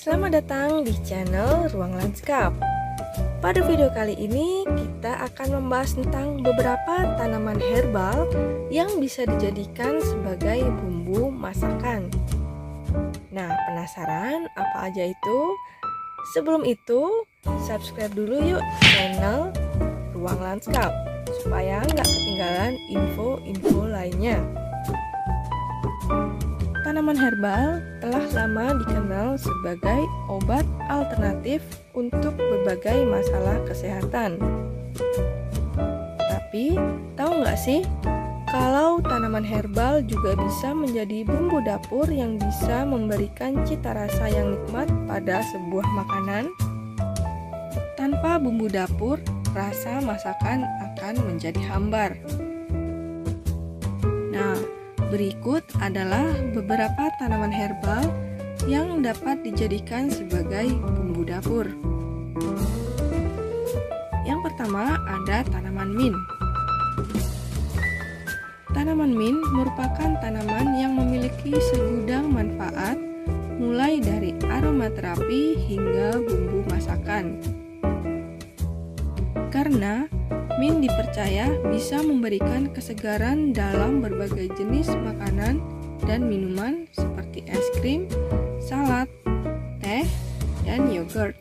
Selamat datang di channel Ruang Lanskap. Pada video kali ini kita akan membahas tentang beberapa tanaman herbal yang bisa dijadikan sebagai bumbu masakan. Nah, penasaran apa aja itu? Sebelum itu, subscribe dulu yuk channel Ruang Lanskap supaya nggak ketinggalan info-info lainnya. Tanaman herbal telah lama dikenal sebagai obat alternatif untuk berbagai masalah kesehatan. Tapi, tahu nggak sih, kalau tanaman herbal juga bisa menjadi bumbu dapur yang bisa memberikan cita rasa yang nikmat pada sebuah makanan? Tanpa bumbu dapur, rasa masakan akan menjadi hambar. Nah, berikut adalah beberapa tanaman herbal yang dapat dijadikan sebagai bumbu dapur. Yang pertama ada tanaman mint. Tanaman mint merupakan tanaman yang memiliki segudang manfaat, mulai dari aromaterapi hingga bumbu masakan. Karena mint dipercaya bisa memberikan kesegaran dalam berbagai jenis makanan dan minuman seperti es krim, salad, teh, dan yogurt.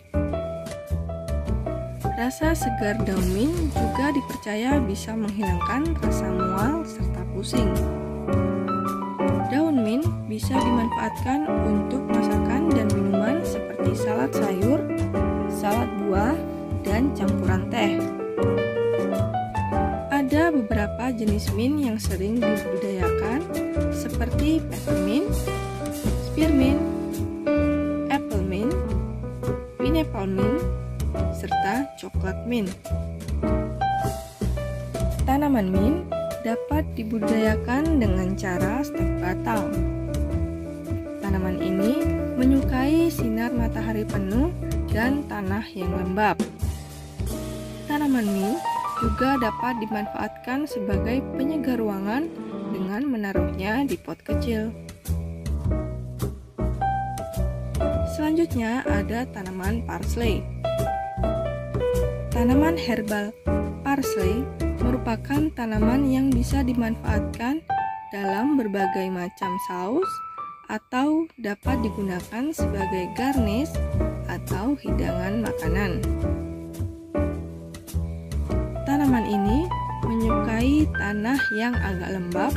Rasa segar daun mint juga dipercaya bisa menghilangkan rasa mual serta pusing. Daun mint bisa dimanfaatkan untuk masakan dan minuman seperti salad sayur, salad buah, dan campuran teh. Ada beberapa jenis mint yang sering dibudidayakan seperti peppermint, spearmint, apple mint, pineapple mint, serta coklat mint. Tanaman mint dapat dibudidayakan dengan cara stek batang. Tanaman ini menyukai sinar matahari penuh dan tanah yang lembab. Tanaman mint juga dapat dimanfaatkan sebagai penyegar ruangan dengan menaruhnya di pot kecil. Selanjutnya ada tanaman parsley. Tanaman herbal parsley merupakan tanaman yang bisa dimanfaatkan dalam berbagai macam saus atau dapat digunakan sebagai garnish atau hidangan makanan. Tanaman ini menyukai tanah yang agak lembab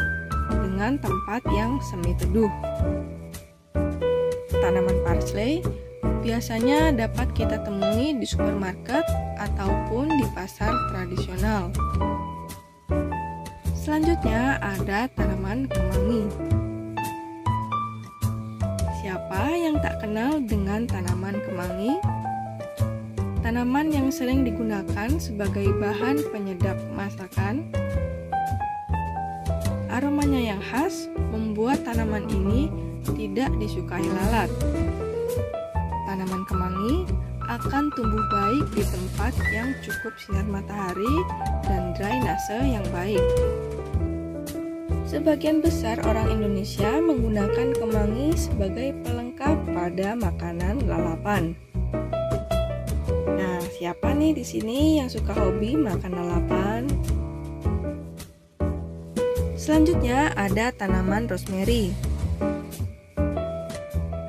dengan tempat yang semi teduh. Tanaman parsley biasanya dapat kita temui di supermarket ataupun di pasar tradisional. Selanjutnya ada tanaman kemangi. Siapa yang tak kenal dengan tanaman kemangi? Tanaman yang sering digunakan sebagai bahan penyedap masakan. Aromanya yang khas membuat tanaman ini tidak disukai lalat. Tanaman kemangi akan tumbuh baik di tempat yang cukup sinar matahari dan drainase yang baik. Sebagian besar orang Indonesia menggunakan kemangi sebagai pelengkap pada makanan lalapan. Nah, siapa nih di sini yang suka hobi makan lalapan? Selanjutnya ada tanaman rosemary.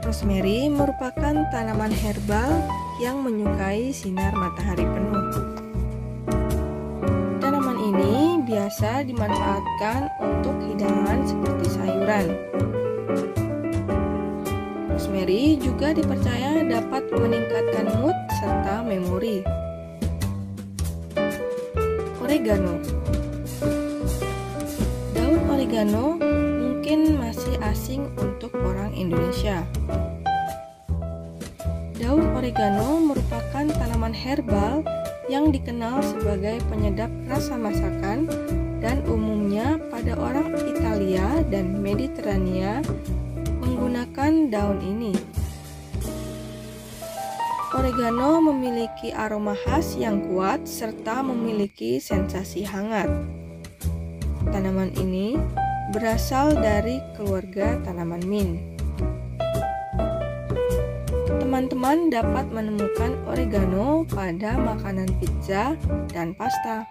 Rosemary merupakan tanaman herbal yang menyukai sinar matahari penuh. Tanaman ini biasa dimanfaatkan untuk hidangan seperti sayuran. Rosemary juga dipercaya dapat meningkatkan mood serta memori. Oregano. Daun oregano mungkin masih asing untuk orang Indonesia. Daun oregano merupakan tanaman herbal yang dikenal sebagai penyedap rasa masakan dan umumnya pada orang Italia dan Mediterania menggunakan daun ini. Oregano memiliki aroma khas yang kuat serta memiliki sensasi hangat. Tanaman ini berasal dari keluarga tanaman mint. teman-teman dapat menemukan oregano pada makanan pizza dan pasta.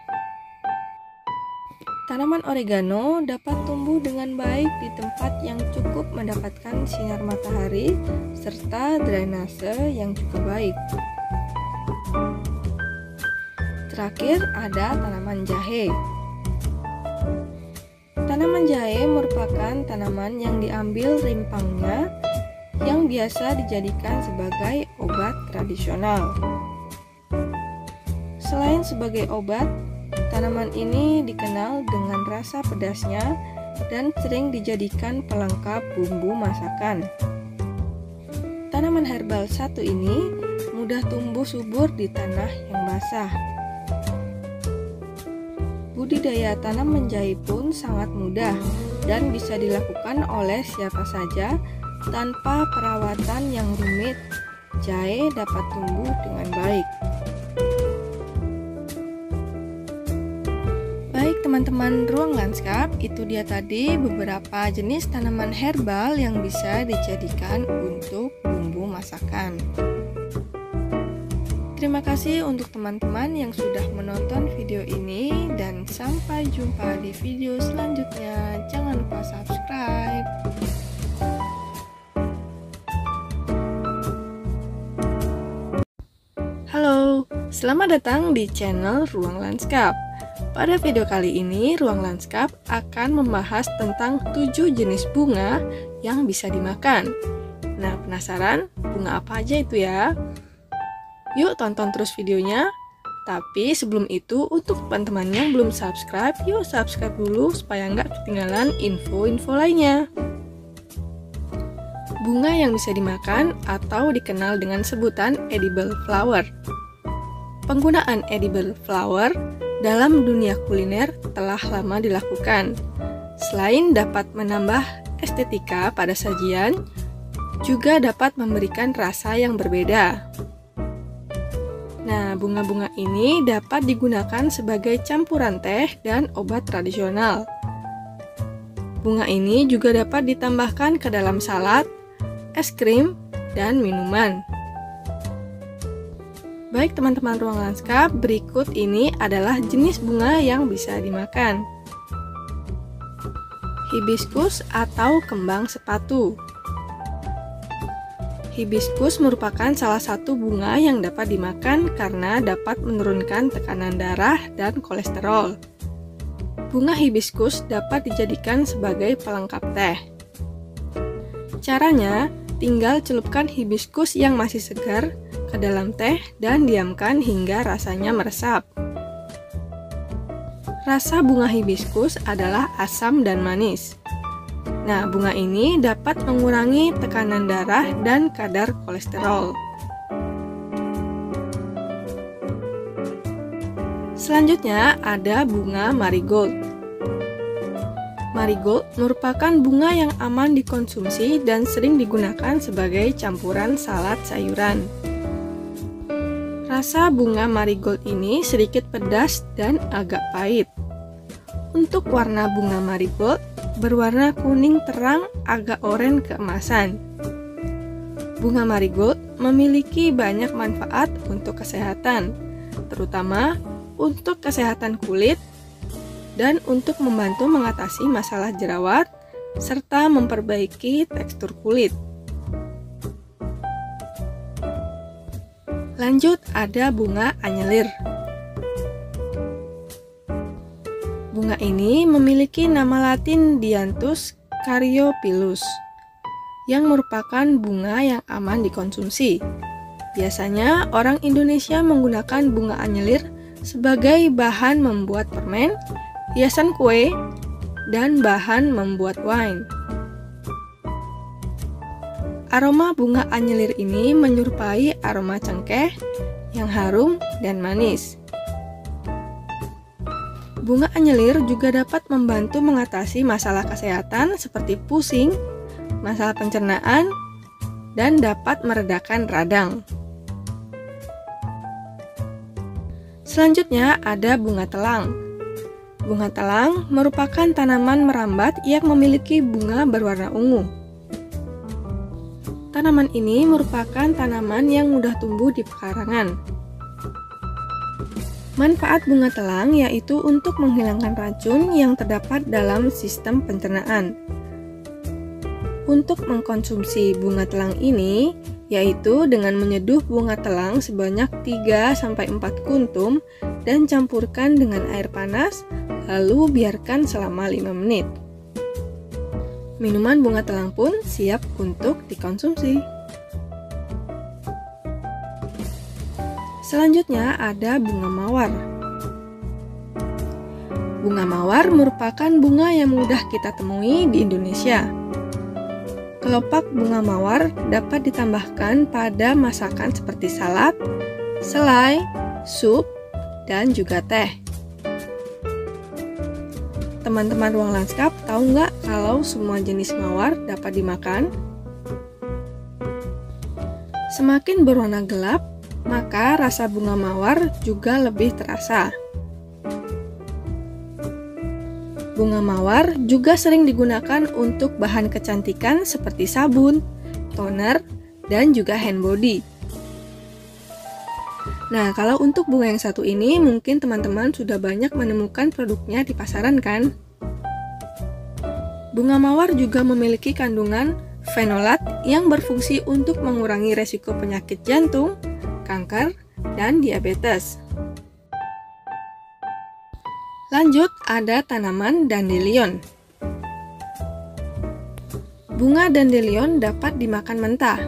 Tanaman oregano dapat tumbuh dengan baik di tempat yang cukup mendapatkan sinar matahari serta drainase yang cukup baik. Terakhir ada tanaman jahe. Tanaman jahe merupakan tanaman yang diambil rimpangnya yang biasa dijadikan sebagai obat tradisional. Selain sebagai obat, tanaman ini dikenal dengan rasa pedasnya dan sering dijadikan pelengkap bumbu masakan. Tanaman herbal satu ini mudah tumbuh subur di tanah yang basah. Budidaya tanaman jahe pun sangat mudah dan bisa dilakukan oleh siapa saja tanpa perawatan yang rumit. Jahe dapat tumbuh dengan baik. Baik teman-teman ruang lanskap, itu dia tadi beberapa jenis tanaman herbal yang bisa dijadikan untuk bumbu masakan. Terima kasih untuk teman-teman yang sudah menonton video ini dan sampai jumpa di video selanjutnya. Jangan lupa subscribe. Halo, selamat datang di channel Ruang Lanskap. Pada video kali ini, Ruang Lanskap akan membahas tentang 7 jenis bunga yang bisa dimakan. Nah, penasaran bunga apa aja itu ya? Yuk tonton terus videonya. Tapi sebelum itu, untuk teman-teman yang belum subscribe, yuk subscribe dulu supaya nggak ketinggalan info-info lainnya. Bunga yang bisa dimakan atau dikenal dengan sebutan edible flower. Penggunaan edible flower dalam dunia kuliner telah lama dilakukan. Selain dapat menambah estetika pada sajian, juga dapat memberikan rasa yang berbeda. Nah, bunga-bunga ini dapat digunakan sebagai campuran teh dan obat tradisional. Bunga ini juga dapat ditambahkan ke dalam salad, es krim, dan minuman. Baik teman-teman ruang lanskap, berikut ini adalah jenis bunga yang bisa dimakan. Hibiscus atau kembang sepatu. Hibiscus merupakan salah satu bunga yang dapat dimakan karena dapat menurunkan tekanan darah dan kolesterol. Bunga hibiscus dapat dijadikan sebagai pelengkap teh. Caranya, tinggal celupkan hibiscus yang masih segar ke dalam teh dan diamkan hingga rasanya meresap. Rasa bunga hibiscus adalah asam dan manis. Nah, bunga ini dapat mengurangi tekanan darah dan kadar kolesterol. Selanjutnya ada bunga marigold. Marigold merupakan bunga yang aman dikonsumsi dan sering digunakan sebagai campuran salad sayuran. Rasa bunga marigold ini sedikit pedas dan agak pahit. Untuk warna bunga marigold berwarna kuning terang agak oranye keemasan. Bunga marigold memiliki banyak manfaat untuk kesehatan, terutama untuk kesehatan kulit dan untuk membantu mengatasi masalah jerawat serta memperbaiki tekstur kulit. Lanjut ada bunga anyelir. Bunga ini memiliki nama latin Dianthus caryophyllus, yang merupakan bunga yang aman dikonsumsi. Biasanya orang Indonesia menggunakan bunga anyelir sebagai bahan membuat permen, hiasan kue, dan bahan membuat wine. Aroma bunga anyelir ini menyerupai aroma cengkeh yang harum dan manis. Bunga anyelir juga dapat membantu mengatasi masalah kesehatan seperti pusing, masalah pencernaan, dan dapat meredakan radang. Selanjutnya ada bunga telang. Bunga telang merupakan tanaman merambat yang memiliki bunga berwarna ungu. Tanaman ini merupakan tanaman yang mudah tumbuh di pekarangan. Manfaat bunga telang yaitu untuk menghilangkan racun yang terdapat dalam sistem pencernaan. Untuk mengkonsumsi bunga telang ini, yaitu dengan menyeduh bunga telang sebanyak 3-4 kuntum dan campurkan dengan air panas, lalu biarkan selama 5 menit. Minuman bunga telang pun siap untuk dikonsumsi. Selanjutnya ada bunga mawar. Bunga mawar merupakan bunga yang mudah kita temui di Indonesia. Kelopak bunga mawar dapat ditambahkan pada masakan seperti salad, selai, sup, dan juga teh. Teman-teman ruang lanskap tahu nggak kalau semua jenis mawar dapat dimakan? Semakin berwarna gelap, maka rasa bunga mawar juga lebih terasa. Bunga mawar juga sering digunakan untuk bahan kecantikan seperti sabun, toner, dan juga hand body. Nah, kalau untuk bunga yang satu ini mungkin teman-teman sudah banyak menemukan produknya di pasaran kan? Bunga mawar juga memiliki kandungan fenolat yang berfungsi untuk mengurangi resiko penyakit jantung, kanker, dan diabetes. Lanjut, ada tanaman dandelion. Bunga dandelion dapat dimakan mentah,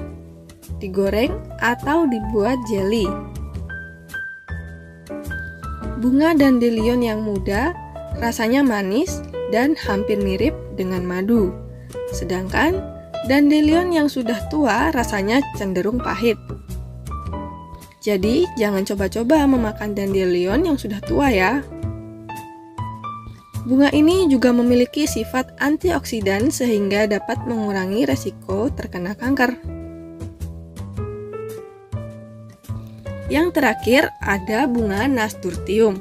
digoreng, atau dibuat jelly. Bunga dandelion yang muda rasanya manis dan hampir mirip dengan madu. Sedangkan dandelion yang sudah tua rasanya cenderung pahit. Jadi, jangan coba-coba memakan dandelion yang sudah tua ya. Bunga ini juga memiliki sifat antioksidan sehingga dapat mengurangi resiko terkena kanker. Yang terakhir ada bunga nasturtium.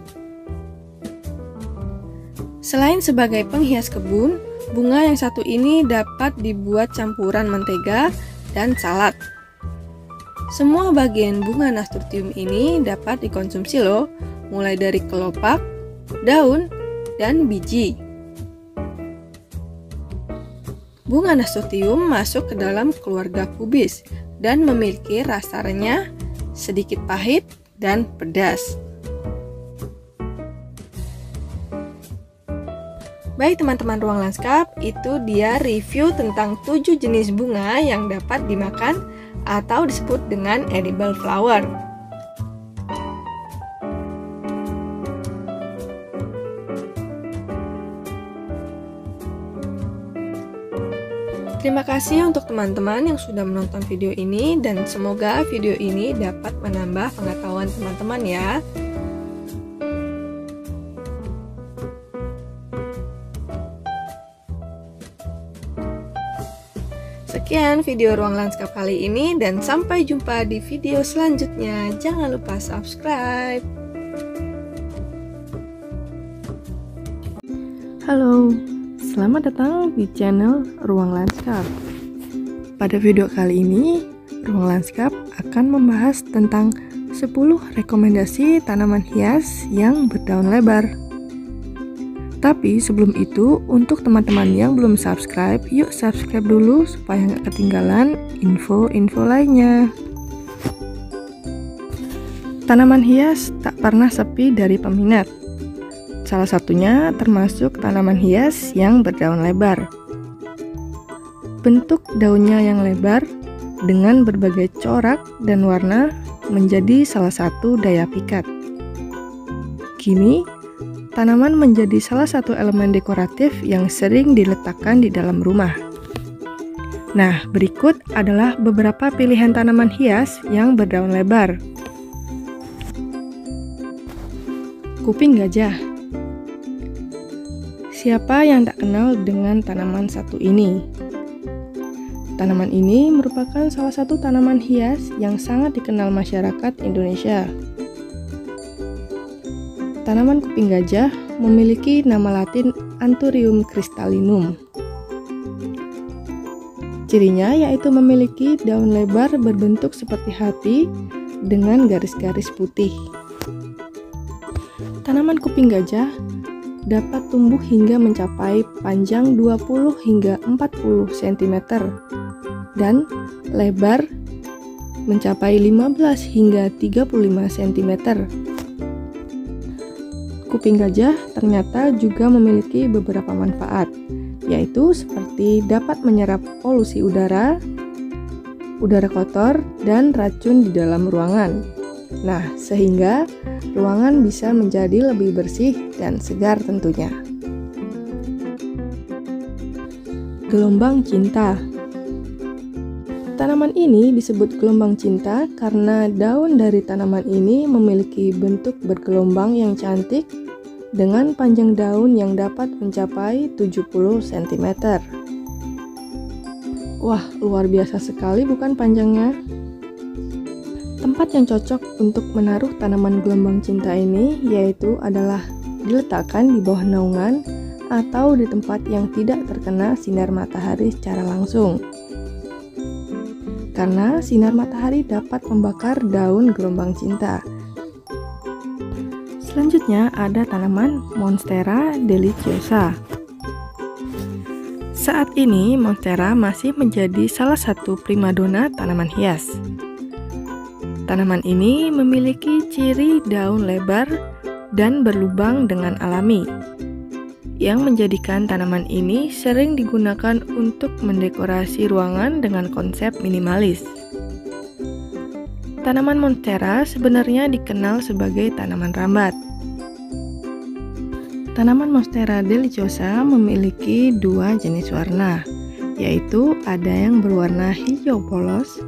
Selain sebagai penghias kebun, bunga yang satu ini dapat dibuat campuran mentega dan salad. Semua bagian bunga nasturtium ini dapat dikonsumsi loh, mulai dari kelopak, daun, dan biji. Bunga nasturtium masuk ke dalam keluarga kubis dan memiliki rasa renyah, sedikit pahit, dan pedas. Baik teman-teman ruang lanskap, itu dia review tentang 7 jenis bunga yang dapat dimakan atau disebut dengan edible flower. Terima kasih untuk teman-teman yang sudah menonton video ini dan semoga video ini dapat menambah pengetahuan teman-teman ya. Sekian video Ruang Lanskap kali ini dan sampai jumpa di video selanjutnya. Jangan lupa subscribe. Halo. Selamat datang di channel Ruang Lanskap. Pada video kali ini, Ruang Lanskap akan membahas tentang 10 rekomendasi tanaman hias yang berdaun lebar. Tapi sebelum itu, untuk teman-teman yang belum subscribe, yuk subscribe dulu supaya nggak ketinggalan info-info lainnya. Tanaman hias tak pernah sepi dari peminat. Salah satunya termasuk tanaman hias yang berdaun lebar. Bentuk daunnya yang lebar dengan berbagai corak dan warna menjadi salah satu daya pikat. Kini, tanaman menjadi salah satu elemen dekoratif yang sering diletakkan di dalam rumah. Nah, berikut adalah beberapa pilihan tanaman hias yang berdaun lebar. Kuping gajah. Siapa yang tak kenal dengan tanaman satu ini? Tanaman ini merupakan salah satu tanaman hias yang sangat dikenal masyarakat Indonesia. Tanaman kuping gajah memiliki nama latin Anthurium crystallinum. Ciri-cirinya yaitu memiliki daun lebar berbentuk seperti hati dengan garis-garis putih. Tanaman kuping gajah dapat tumbuh hingga mencapai panjang 20 hingga 40 cm dan lebar mencapai 15 hingga 35 cm. Kuping gajah ternyata juga memiliki beberapa manfaat, yaitu seperti dapat menyerap polusi udara kotor, dan racun di dalam ruangan. Nah, sehingga ruangan bisa menjadi lebih bersih dan segar tentunya. Gelombang cinta. Tanaman ini disebut gelombang cinta karena daun dari tanaman ini memiliki bentuk bergelombang yang cantik dengan panjang daun yang dapat mencapai 70 cm. Wah, luar biasa sekali bukan panjangnya? Tempat yang cocok untuk menaruh tanaman gelombang cinta ini yaitu adalah diletakkan di bawah naungan atau di tempat yang tidak terkena sinar matahari secara langsung. Karena sinar matahari dapat membakar daun gelombang cinta. Selanjutnya ada tanaman Monstera deliciosa. Saat ini Monstera masih menjadi salah satu primadona tanaman hias. Tanaman ini memiliki ciri daun lebar dan berlubang dengan alami, yang menjadikan tanaman ini sering digunakan untuk mendekorasi ruangan dengan konsep minimalis. Tanaman Monstera sebenarnya dikenal sebagai tanaman rambat. Tanaman Monstera deliciosa memiliki dua jenis warna, yaitu ada yang berwarna hijau polos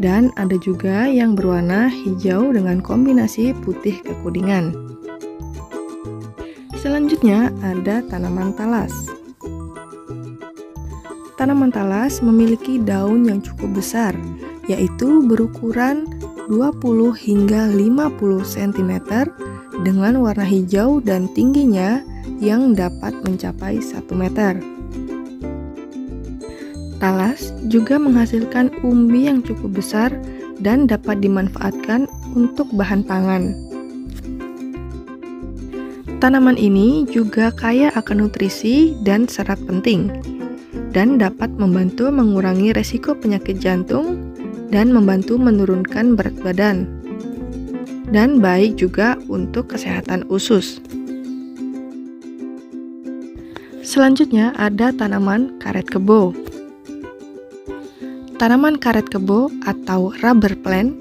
dan ada juga yang berwarna hijau dengan kombinasi putih kekuningan. Selanjutnya ada tanaman talas. Tanaman talas memiliki daun yang cukup besar, yaitu berukuran 20 hingga 50 cm dengan warna hijau dan tingginya yang dapat mencapai 1 meter. Talas juga menghasilkan umbi yang cukup besar dan dapat dimanfaatkan untuk bahan pangan. Tanaman ini juga kaya akan nutrisi dan serat penting, dan dapat membantu mengurangi resiko penyakit jantung dan membantu menurunkan berat badan, dan baik juga untuk kesehatan usus. Selanjutnya ada tanaman karet kebo. Tanaman karet kebo atau rubber plant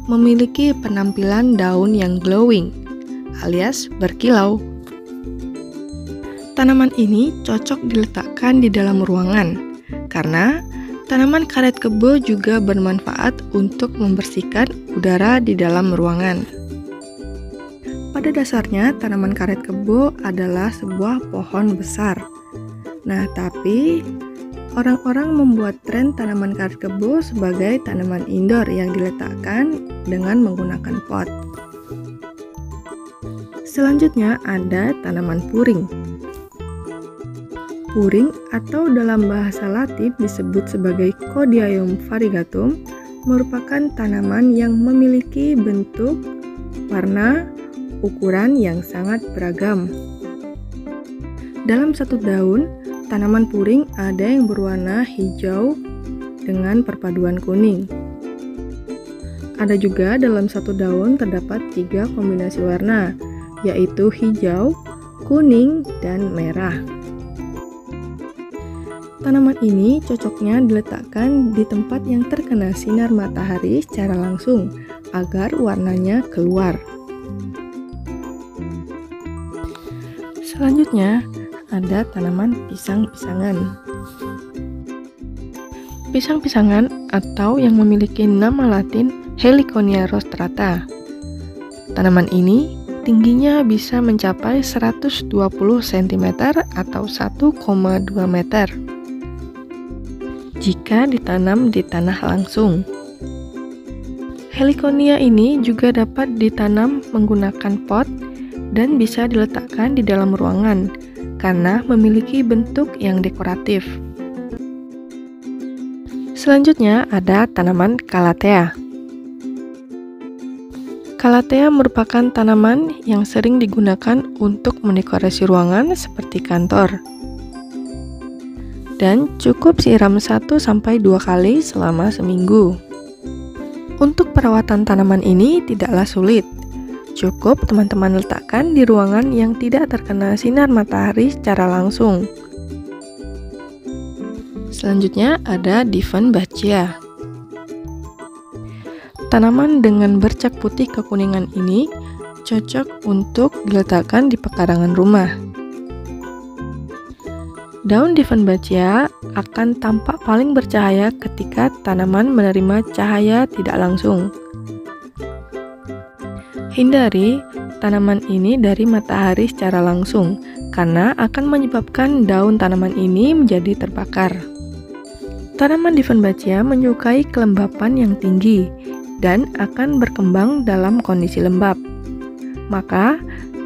memiliki penampilan daun yang glowing alias berkilau. Tanaman ini cocok diletakkan di dalam ruangan karena tanaman karet kebo juga bermanfaat untuk membersihkan udara di dalam ruangan. Pada dasarnya, tanaman karet kebo adalah sebuah pohon besar. Nah, tapi orang-orang membuat tren tanaman karet kebo sebagai tanaman indoor yang diletakkan dengan menggunakan pot. Selanjutnya ada tanaman puring. Puring atau dalam bahasa Latin disebut sebagai Codium variegatum merupakan tanaman yang memiliki bentuk, warna, ukuran yang sangat beragam. Dalam satu daun, tanaman puring ada yang berwarna hijau dengan perpaduan kuning. Ada juga dalam satu daun terdapat 3 kombinasi warna, yaitu hijau, kuning, dan merah. Tanaman ini cocoknya diletakkan di tempat yang terkena sinar matahari secara langsung agar warnanya keluar. Selanjutnya ada tanaman pisang-pisangan. Pisang-pisangan atau yang memiliki nama latin Heliconia rostrata. Tanaman ini tingginya bisa mencapai 120 cm atau 1,2 meter. Jika ditanam di tanah langsung. Heliconia ini juga dapat ditanam menggunakan pot dan bisa diletakkan di dalam ruangan karena memiliki bentuk yang dekoratif. Selanjutnya ada tanaman Calathea. Calathea merupakan tanaman yang sering digunakan untuk mendekorasi ruangan seperti kantor. Dan cukup siram 1-2 kali selama seminggu. Untuk perawatan tanaman ini tidaklah sulit. Cukup teman-teman letakkan di ruangan yang tidak terkena sinar matahari secara langsung. Selanjutnya ada Dieffenbachia. Tanaman dengan bercak putih kekuningan ini cocok untuk diletakkan di pekarangan rumah. Daun Dieffenbachia akan tampak paling bercahaya ketika tanaman menerima cahaya tidak langsung. Hindari tanaman ini dari matahari secara langsung, karena akan menyebabkan daun tanaman ini menjadi terbakar. Tanaman Dieffenbachia menyukai kelembapan yang tinggi dan akan berkembang dalam kondisi lembab. Maka,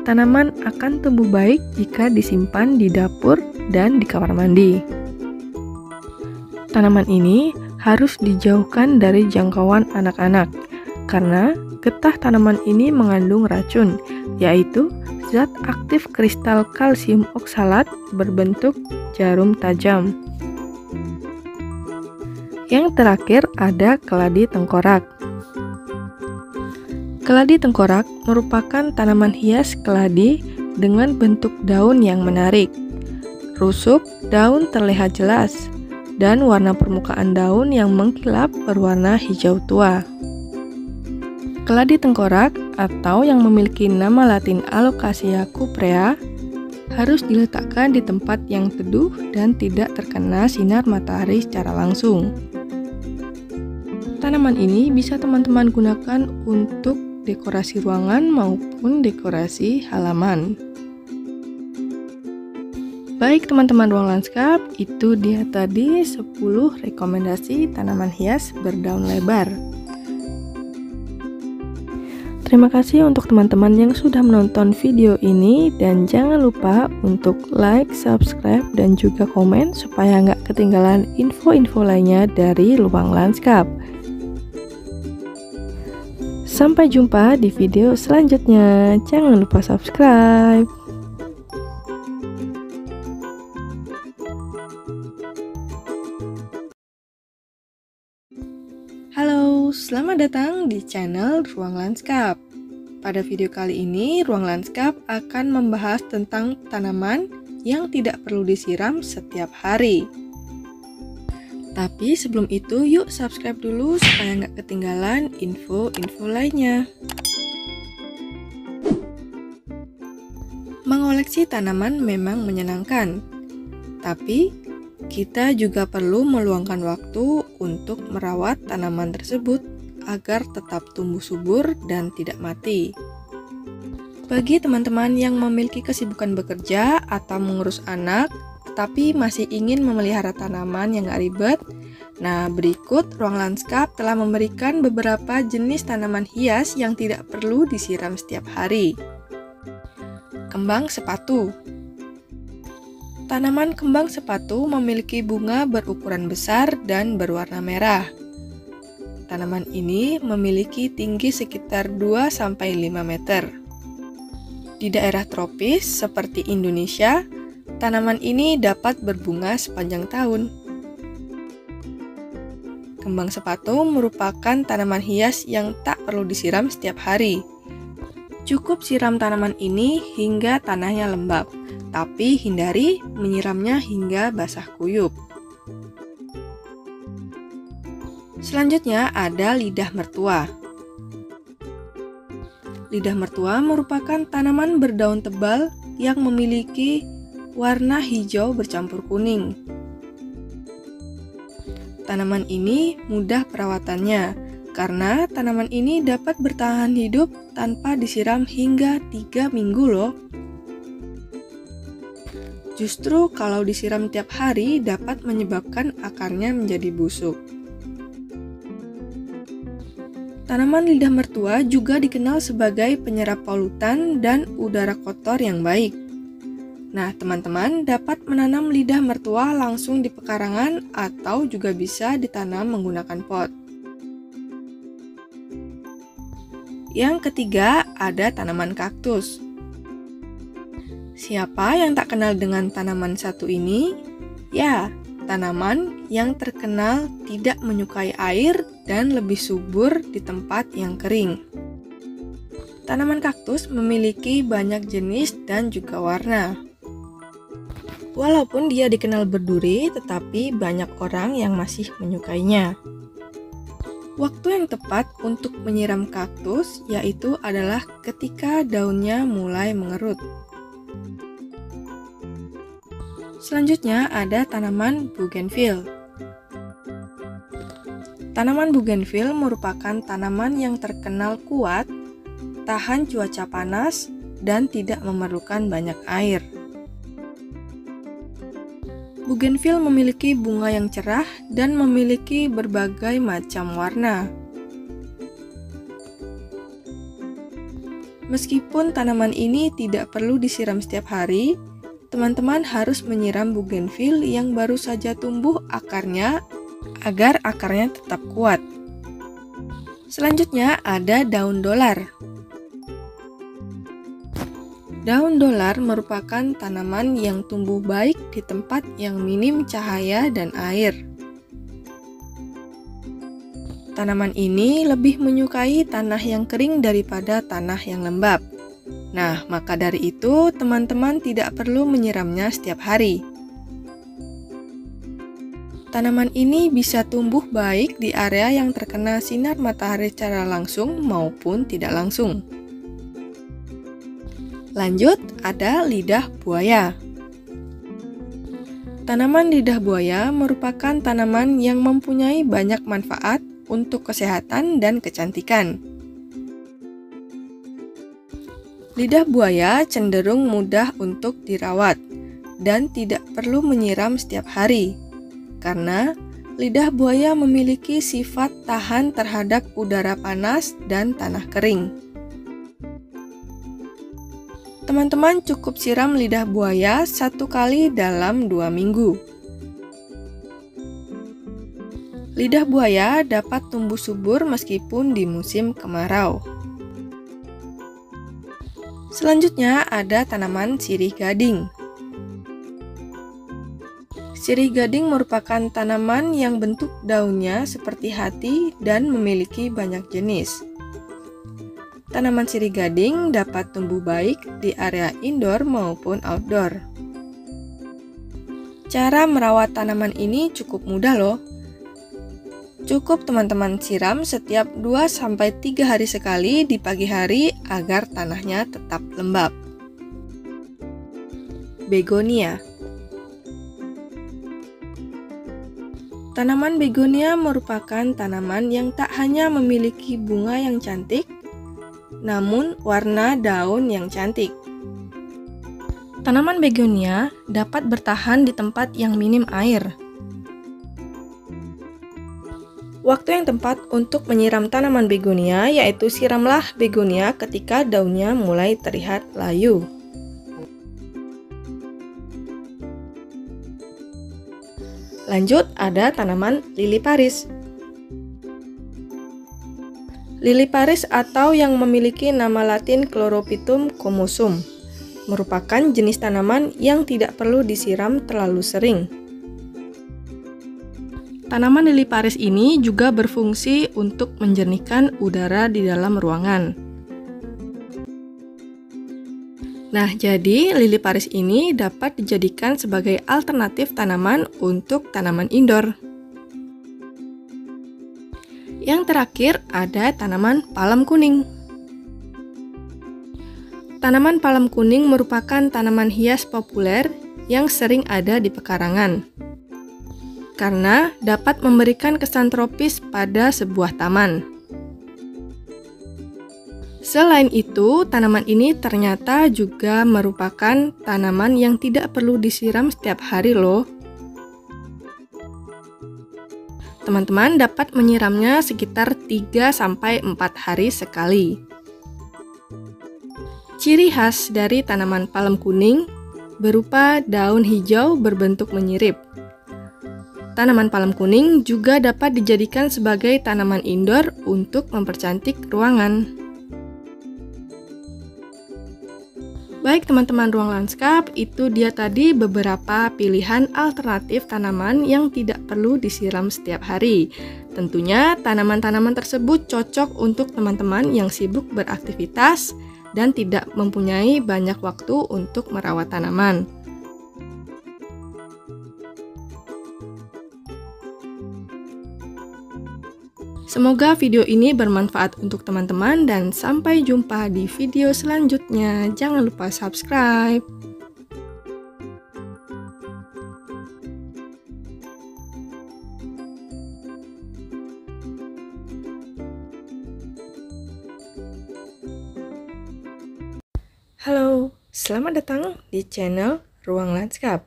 tanaman akan tumbuh baik jika disimpan di dapur dan di kamar mandi. Tanaman ini harus dijauhkan dari jangkauan anak-anak, karena getah tanaman ini mengandung racun, yaitu zat aktif kristal kalsium oksalat berbentuk jarum tajam. Yang terakhir ada keladi tengkorak. Keladi tengkorak merupakan tanaman hias keladi dengan bentuk daun yang menarik. Rusuk daun terlihat jelas, dan warna permukaan daun yang mengkilap berwarna hijau tua. Keladi tengkorak atau yang memiliki nama latin Alocasia cuprea harus diletakkan di tempat yang teduh dan tidak terkena sinar matahari secara langsung. Tanaman ini bisa teman-teman gunakan untuk dekorasi ruangan maupun dekorasi halaman. Baik teman-teman ruang lanskap, itu dia tadi 10 rekomendasi tanaman hias berdaun lebar. Terima kasih untuk teman-teman yang sudah menonton video ini, dan jangan lupa untuk like, subscribe, dan juga komen supaya nggak ketinggalan info-info lainnya dari Ruang Lanskap. Sampai jumpa di video selanjutnya. Jangan lupa subscribe. Halo, selamat datang di channel Ruang Lanskap. Pada video kali ini, Ruang Lanskap akan membahas tentang tanaman yang tidak perlu disiram setiap hari. Tapi sebelum itu, yuk subscribe dulu supaya nggak ketinggalan info-info lainnya. Mengoleksi tanaman memang menyenangkan, tapi kita juga perlu meluangkan waktu untuk merawat tanaman tersebut agar tetap tumbuh subur dan tidak mati. Bagi teman-teman yang memiliki kesibukan bekerja atau mengurus anak, tetapi masih ingin memelihara tanaman yang gak ribet, nah berikut Ruang Lanskap telah memberikan beberapa jenis tanaman hias yang tidak perlu disiram setiap hari. Kembang sepatu. Tanaman kembang sepatu memiliki bunga berukuran besar dan berwarna merah. Tanaman ini memiliki tinggi sekitar 2-5 meter. Di daerah tropis seperti Indonesia, tanaman ini dapat berbunga sepanjang tahun. Kembang sepatu merupakan tanaman hias yang tak perlu disiram setiap hari. Cukup siram tanaman ini hingga tanahnya lembab, tapi hindari menyiramnya hingga basah kuyup. Selanjutnya ada lidah mertua. Lidah mertua merupakan tanaman berdaun tebal yang memiliki warna hijau bercampur kuning. Tanaman ini mudah perawatannya karena tanaman ini dapat bertahan hidup tanpa disiram hingga 3 minggu loh. Justru kalau disiram tiap hari dapat menyebabkan akarnya menjadi busuk. Tanaman lidah mertua juga dikenal sebagai penyerap polutan dan udara kotor yang baik. Nah, teman-teman dapat menanam lidah mertua langsung di pekarangan atau juga bisa ditanam menggunakan pot. Yang ketiga, ada tanaman kaktus. Siapa yang tak kenal dengan tanaman satu ini? Ya, tanaman yang terkenal tidak menyukai air dan lebih subur di tempat yang kering. Tanaman kaktus memiliki banyak jenis dan juga warna. Walaupun dia dikenal berduri, tetapi banyak orang yang masih menyukainya. Waktu yang tepat untuk menyiram kaktus yaitu adalah ketika daunnya mulai mengerut. Selanjutnya ada tanaman bougainville. Tanaman bougainville merupakan tanaman yang terkenal kuat, tahan cuaca panas, dan tidak memerlukan banyak air. Bougainville memiliki bunga yang cerah dan memiliki berbagai macam warna. Meskipun tanaman ini tidak perlu disiram setiap hari, teman-teman harus menyiram bougainville yang baru saja tumbuh akarnya agar akarnya tetap kuat. Selanjutnya ada daun dolar. Daun dolar merupakan tanaman yang tumbuh baik di tempat yang minim cahaya dan air. Tanaman ini lebih menyukai tanah yang kering daripada tanah yang lembab. Nah, maka dari itu teman-teman tidak perlu menyiramnya setiap hari. Tanaman ini bisa tumbuh baik di area yang terkena sinar matahari secara langsung maupun tidak langsung. Lanjut, ada lidah buaya. Tanaman lidah buaya merupakan tanaman yang mempunyai banyak manfaat untuk kesehatan dan kecantikan. Lidah buaya cenderung mudah untuk dirawat dan tidak perlu menyiram setiap hari, karena lidah buaya memiliki sifat tahan terhadap udara panas dan tanah kering. Teman-teman cukup siram lidah buaya 1 kali dalam 2 minggu. Lidah buaya dapat tumbuh subur meskipun di musim kemarau. Selanjutnya ada tanaman sirih gading. Sirih gading merupakan tanaman yang bentuk daunnya seperti hati dan memiliki banyak jenis. Tanaman sirih gading dapat tumbuh baik di area indoor maupun outdoor. Cara merawat tanaman ini cukup mudah loh. Cukup teman-teman siram setiap 2-3 hari sekali di pagi hari agar tanahnya tetap lembab. Begonia. Tanaman begonia merupakan tanaman yang tak hanya memiliki bunga yang cantik, namun warna daun yang cantik. Tanaman begonia dapat bertahan di tempat yang minim air. Waktu yang tepat untuk menyiram tanaman begonia yaitu siramlah begonia ketika daunnya mulai terlihat layu. Lanjut, ada tanaman lili Paris. Lili Paris atau yang memiliki nama latin Chlorophytum comosum merupakan jenis tanaman yang tidak perlu disiram terlalu sering. Tanaman lili Paris ini juga berfungsi untuk menjernihkan udara di dalam ruangan. Nah, jadi lili Paris ini dapat dijadikan sebagai alternatif tanaman untuk tanaman indoor. Yang terakhir ada tanaman palem kuning. Tanaman palem kuning merupakan tanaman hias populer yang sering ada di pekarangan, karena dapat memberikan kesan tropis pada sebuah taman. Selain itu, tanaman ini ternyata juga merupakan tanaman yang tidak perlu disiram setiap hari loh. Teman-teman dapat menyiramnya sekitar 3-4 hari sekali. Ciri khas dari tanaman palem kuning berupa daun hijau berbentuk menyirip. Tanaman palem kuning juga dapat dijadikan sebagai tanaman indoor untuk mempercantik ruangan. Baik teman-teman ruang lanskap, itu dia tadi beberapa pilihan alternatif tanaman yang tidak perlu disiram setiap hari. Tentunya tanaman-tanaman tersebut cocok untuk teman-teman yang sibuk beraktivitas dan tidak mempunyai banyak waktu untuk merawat tanaman. Semoga video ini bermanfaat untuk teman-teman dan sampai jumpa di video selanjutnya. Jangan lupa subscribe. Halo, selamat datang di channel Ruang Lanskap.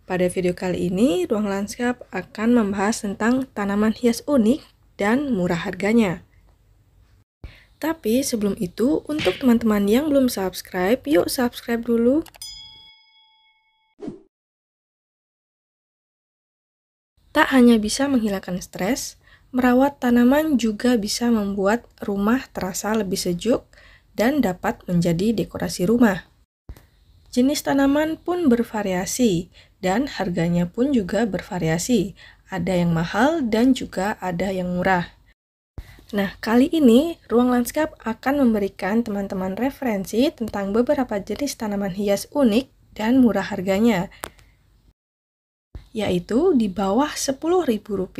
Pada video kali ini, Ruang Lanskap akan membahas tentang tanaman hias unik dan murah harganya. Tapi sebelum itu, untuk teman-teman yang belum subscribe, yuk subscribe dulu. Tak hanya bisa menghilangkan stres, merawat tanaman juga bisa membuat rumah terasa lebih sejuk dan dapat menjadi dekorasi rumah. Jenis tanaman pun bervariasi dan harganya pun juga bervariasi. Ada yang mahal dan juga ada yang murah. Nah, kali ini Ruang Lanskap akan memberikan teman-teman referensi tentang beberapa jenis tanaman hias unik dan murah harganya, yaitu di bawah Rp10.000.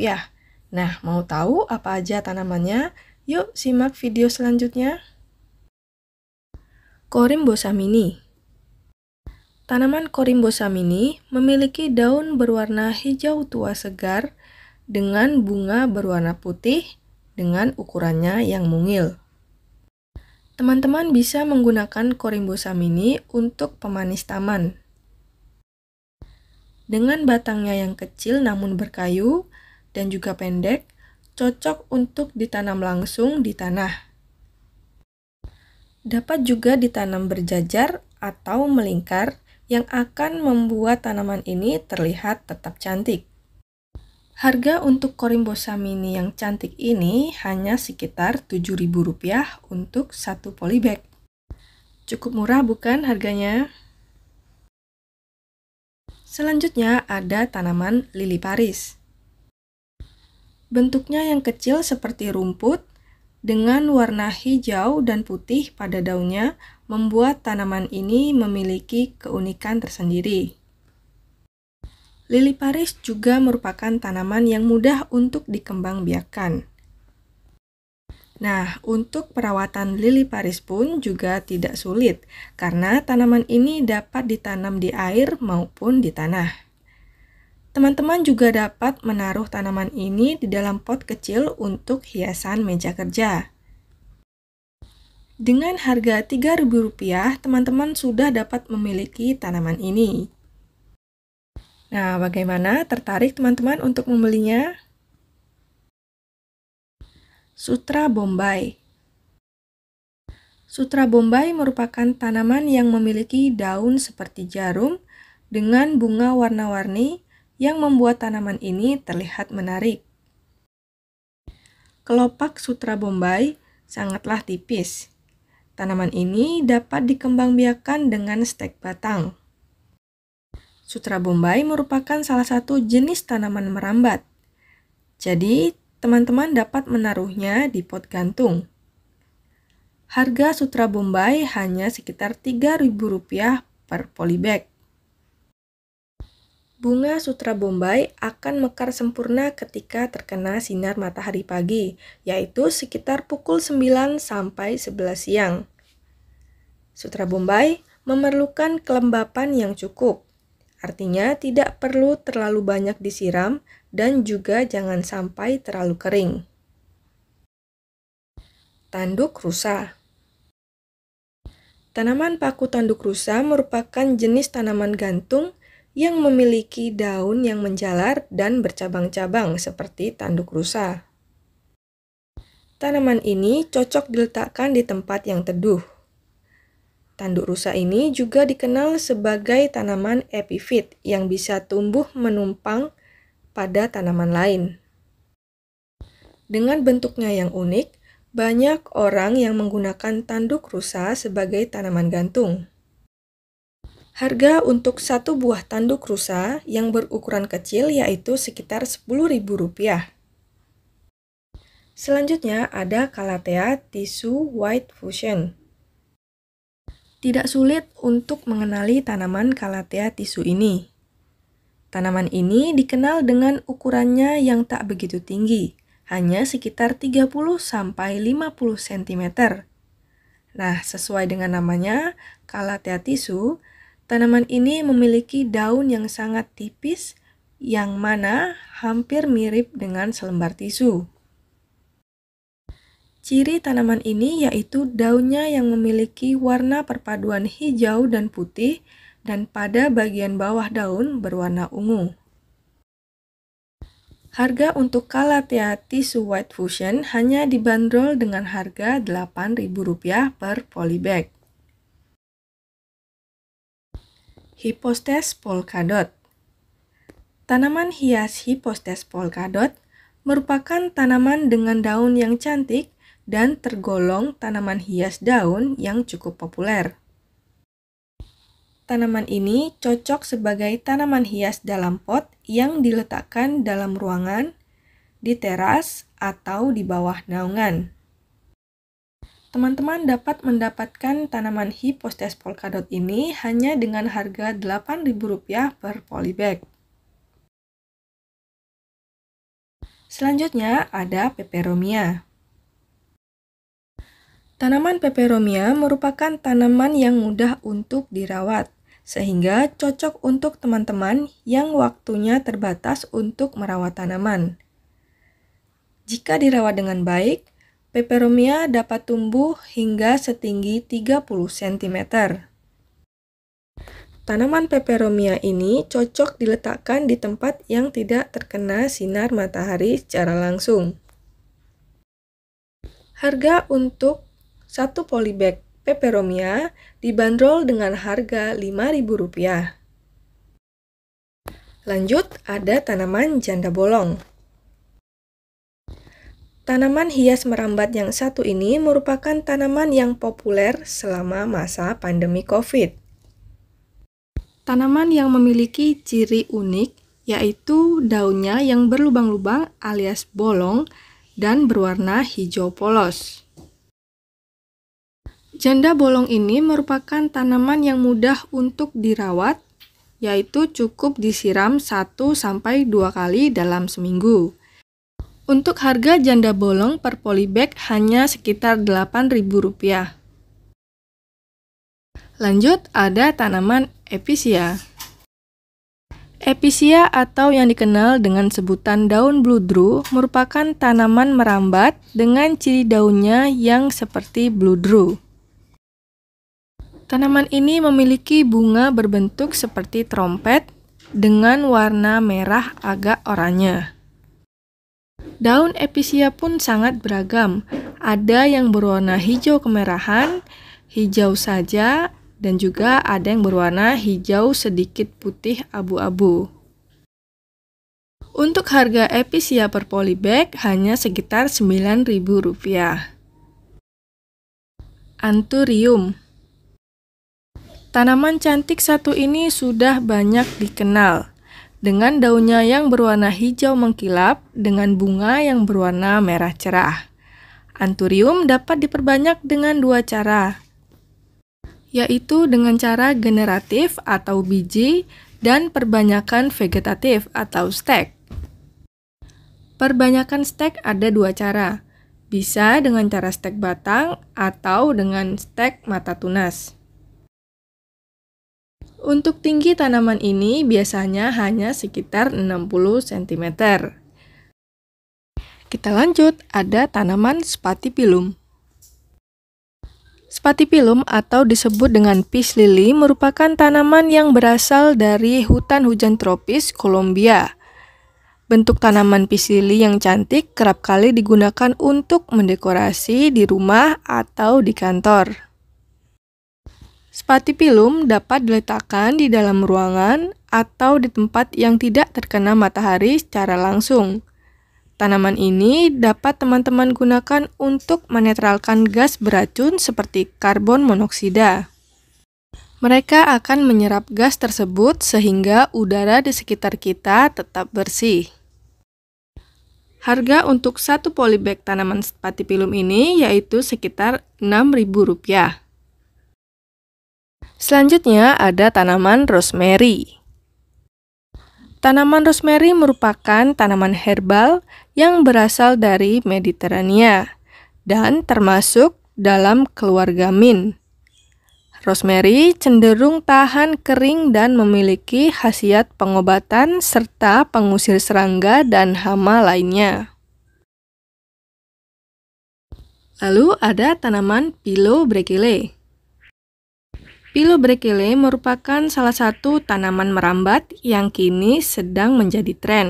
Nah, mau tahu apa aja tanamannya? Yuk simak video selanjutnya. Corimbosa mini. Tanaman Corimbosa mini memiliki daun berwarna hijau tua segar dengan bunga berwarna putih dengan ukurannya yang mungil. Teman-teman bisa menggunakan Corimbosa mini untuk pemanis taman. Dengan batangnya yang kecil namun berkayu dan juga pendek, cocok untuk ditanam langsung di tanah. Dapat juga ditanam berjajar atau melingkar yang akan membuat tanaman ini terlihat tetap cantik. Harga untuk Corimbosa mini yang cantik ini hanya sekitar Rp7.000 untuk satu polybag. Cukup murah bukan harganya? Selanjutnya ada tanaman lili Paris. Bentuknya yang kecil seperti rumput, dengan warna hijau dan putih pada daunnya, membuat tanaman ini memiliki keunikan tersendiri. Lili Paris juga merupakan tanaman yang mudah untuk dikembangbiakkan. Nah, untuk perawatan lili Paris pun juga tidak sulit, karena tanaman ini dapat ditanam di air maupun di tanah. Teman-teman juga dapat menaruh tanaman ini di dalam pot kecil untuk hiasan meja kerja. Dengan harga Rp3.000, teman-teman sudah dapat memiliki tanaman ini. Nah, bagaimana? Tertarik teman-teman untuk membelinya? Sutra Bombay. Sutra Bombay merupakan tanaman yang memiliki daun seperti jarum dengan bunga warna-warni yang membuat tanaman ini terlihat menarik. Kelopak Sutra Bombay sangatlah tipis. Tanaman ini dapat dikembangbiakkan dengan stek batang. Sutra Bombay merupakan salah satu jenis tanaman merambat. Jadi, teman-teman dapat menaruhnya di pot gantung. Harga Sutra Bombay hanya sekitar Rp3.000 per polybag. Bunga Sutra Bombay akan mekar sempurna ketika terkena sinar matahari pagi, yaitu sekitar pukul 9 sampai 11 siang. Sutra Bombay memerlukan kelembapan yang cukup, artinya tidak perlu terlalu banyak disiram dan juga jangan sampai terlalu kering. Tanduk rusa. Tanaman paku tanduk rusa merupakan jenis tanaman gantung yang memiliki daun yang menjalar dan bercabang-cabang seperti tanduk rusa. Tanaman ini cocok diletakkan di tempat yang teduh. Tanduk rusa ini juga dikenal sebagai tanaman epifit yang bisa tumbuh menumpang pada tanaman lain. Dengan bentuknya yang unik, banyak orang yang menggunakan tanduk rusa sebagai tanaman gantung. Harga untuk satu buah tanduk rusa yang berukuran kecil yaitu sekitar Rp10.000. Selanjutnya ada Calathea Tissue White Fusion. Tidak sulit untuk mengenali tanaman Calathea Tissue ini. Tanaman ini dikenal dengan ukurannya yang tak begitu tinggi, hanya sekitar 30-50 cm. Nah, sesuai dengan namanya, Calathea Tissue, tanaman ini memiliki daun yang sangat tipis, yang mana hampir mirip dengan selembar tisu. Ciri tanaman ini yaitu daunnya yang memiliki warna perpaduan hijau dan putih dan pada bagian bawah daun berwarna ungu. Harga untuk Calathea Tissue White Fusion hanya dibanderol dengan harga Rp8.000 per polybag. Hypostes polkadot. Tanaman hias Hypostes polkadot merupakan tanaman dengan daun yang cantik dan tergolong tanaman hias daun yang cukup populer. Tanaman ini cocok sebagai tanaman hias dalam pot yang diletakkan dalam ruangan, di teras, atau di bawah naungan. Teman-teman dapat mendapatkan tanaman Hypostes polkadot ini hanya dengan harga Rp8.000 per polybag. Selanjutnya ada Peperomia. Tanaman peperomia merupakan tanaman yang mudah untuk dirawat, sehingga cocok untuk teman-teman yang waktunya terbatas untuk merawat tanaman. Jika dirawat dengan baik, peperomia dapat tumbuh hingga setinggi 30 cm. Tanaman peperomia ini cocok diletakkan di tempat yang tidak terkena sinar matahari secara langsung. Harga untuk satu polybag peperomia dibanderol dengan harga Rp5.000. Lanjut, ada tanaman janda bolong. Tanaman hias merambat yang satu ini merupakan tanaman yang populer selama masa pandemi COVID. Tanaman yang memiliki ciri unik yaitu daunnya yang berlubang-lubang alias bolong dan berwarna hijau polos. Janda bolong ini merupakan tanaman yang mudah untuk dirawat, yaitu cukup disiram 1-2 kali dalam seminggu. Untuk harga janda bolong per polybag hanya sekitar Rp8.000. Lanjut, ada tanaman epicea. Epicea atau yang dikenal dengan sebutan daun bludru merupakan tanaman merambat dengan ciri daunnya yang seperti bludru. Tanaman ini memiliki bunga berbentuk seperti trompet dengan warna merah agak oranye. Daun epicea pun sangat beragam. Ada yang berwarna hijau kemerahan, hijau saja, dan juga ada yang berwarna hijau sedikit putih abu-abu. Untuk harga epicea per polybag hanya sekitar Rp9.000. Anthurium. Tanaman cantik satu ini sudah banyak dikenal, dengan daunnya yang berwarna hijau mengkilap dengan bunga yang berwarna merah cerah. Anthurium dapat diperbanyak dengan dua cara, yaitu dengan cara generatif atau biji dan perbanyakan vegetatif atau stek. Perbanyakan stek ada dua cara, bisa dengan cara stek batang atau dengan stek mata tunas. Untuk tinggi tanaman ini biasanya hanya sekitar 60 cm. Kita lanjut, ada tanaman Spathiphyllum. Spathiphyllum atau disebut dengan peace lily merupakan tanaman yang berasal dari hutan hujan tropis Kolombia. Bentuk tanaman peace lily yang cantik kerap kali digunakan untuk mendekorasi di rumah atau di kantor. Spathiphyllum dapat diletakkan di dalam ruangan atau di tempat yang tidak terkena matahari secara langsung. Tanaman ini dapat teman-teman gunakan untuk menetralkan gas beracun seperti karbon monoksida. Mereka akan menyerap gas tersebut sehingga udara di sekitar kita tetap bersih. Harga untuk satu polybag tanaman Spathiphyllum ini yaitu sekitar Rp6.000. Selanjutnya ada tanaman rosemary. Tanaman rosemary merupakan tanaman herbal yang berasal dari Mediterania dan termasuk dalam keluarga mint. Rosemary cenderung tahan kering dan memiliki khasiat pengobatan serta pengusir serangga dan hama lainnya. Lalu ada tanaman Pilobrachyle. Pilobrachyle merupakan salah satu tanaman merambat yang kini sedang menjadi tren.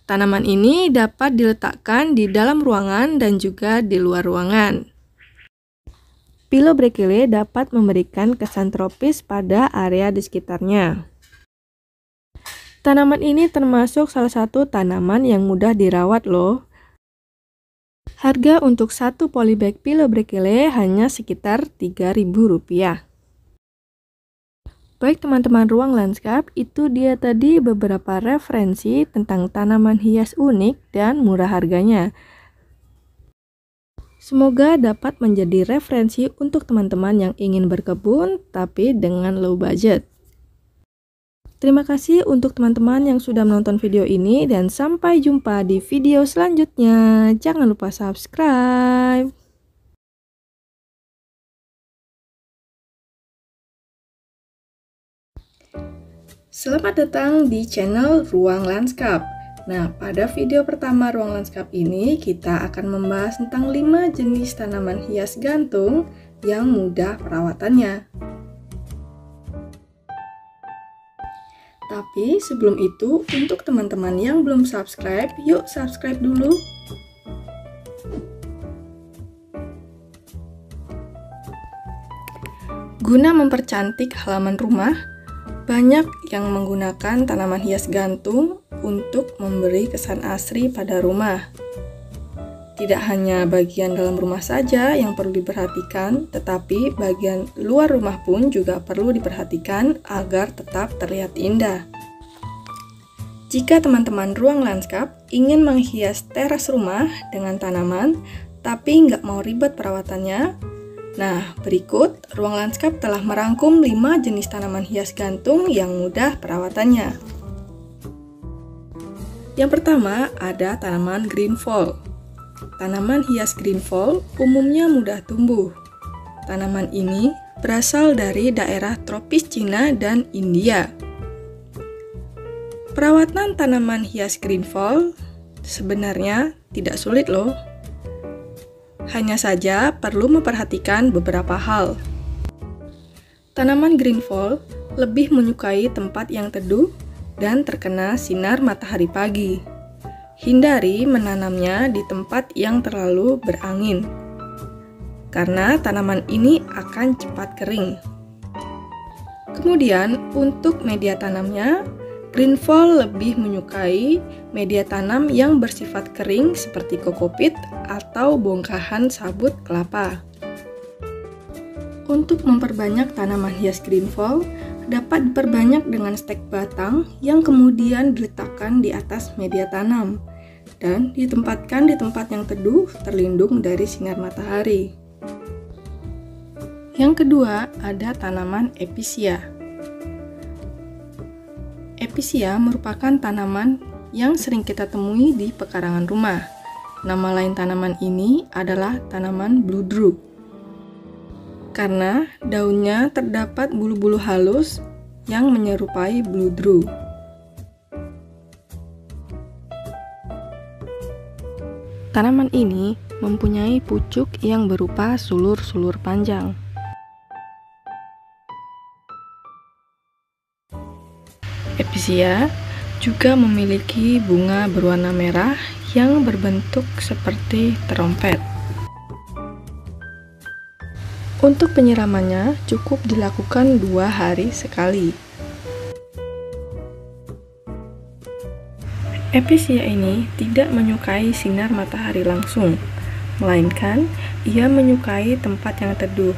Tanaman ini dapat diletakkan di dalam ruangan dan juga di luar ruangan. Pilobrachyle dapat memberikan kesan tropis pada area di sekitarnya. Tanaman ini termasuk salah satu tanaman yang mudah dirawat loh. Harga untuk satu polybag Pilobrachyle hanya sekitar Rp3.000. Baik teman-teman ruang lanskap, itu dia tadi beberapa referensi tentang tanaman hias unik dan murah harganya. Semoga dapat menjadi referensi untuk teman-teman yang ingin berkebun tapi dengan low budget. Terima kasih untuk teman-teman yang sudah menonton video ini dan sampai jumpa di video selanjutnya. Jangan lupa subscribe. Selamat datang di channel Ruang Lanskap. Nah, pada video pertama Ruang Lanskap ini kita akan membahas tentang 5 jenis tanaman hias gantung yang mudah perawatannya. Tapi sebelum itu, untuk teman-teman yang belum subscribe, yuk subscribe dulu. Guna mempercantik halaman rumah, banyak yang menggunakan tanaman hias gantung untuk memberi kesan asri pada rumah. Tidak hanya bagian dalam rumah saja yang perlu diperhatikan, tetapi bagian luar rumah pun juga perlu diperhatikan agar tetap terlihat indah. Jika teman-teman ruang lanskap ingin menghias teras rumah dengan tanaman, tapi nggak mau ribet perawatannya, nah berikut ruang lanskap telah merangkum 5 jenis tanaman hias gantung yang mudah perawatannya. Yang pertama ada tanaman green fall. Tanaman hias green fall umumnya mudah tumbuh. Tanaman ini berasal dari daerah tropis Cina dan India. Perawatan tanaman hias green fall sebenarnya tidak sulit loh. Hanya saja perlu memperhatikan beberapa hal. Tanaman green fall lebih menyukai tempat yang teduh dan terkena sinar matahari pagi. Hindari menanamnya di tempat yang terlalu berangin, karena tanaman ini akan cepat kering. Kemudian, untuk media tanamnya, green fall lebih menyukai media tanam yang bersifat kering seperti kokopit atau bongkahan sabut kelapa. Untuk memperbanyak tanaman hias green fall, dapat diperbanyak dengan stek batang yang kemudian diletakkan di atas media tanam dan ditempatkan di tempat yang teduh terlindung dari sinar matahari. Yang kedua, ada tanaman epicea. Epicea merupakan tanaman yang sering kita temui di pekarangan rumah. Nama lain tanaman ini adalah tanaman bluedrug. Karena daunnya terdapat bulu-bulu halus yang menyerupai bluedrug. Tanaman ini mempunyai pucuk yang berupa sulur-sulur panjang. Epicea juga memiliki bunga berwarna merah yang berbentuk seperti terompet. Untuk penyiramannya cukup dilakukan 2 hari sekali. Episia ini tidak menyukai sinar matahari langsung, melainkan ia menyukai tempat yang teduh.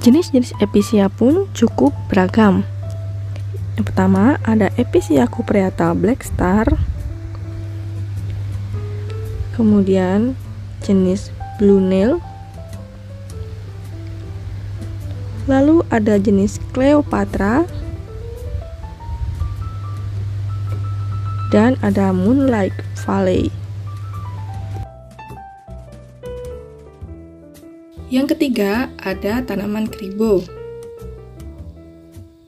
Jenis-jenis episia pun cukup beragam. Yang pertama ada Episia cupreata black star, kemudian jenis blue nail, lalu ada jenis Cleopatra, dan ada Moonlight Valley. Yang ketiga ada tanaman kribo.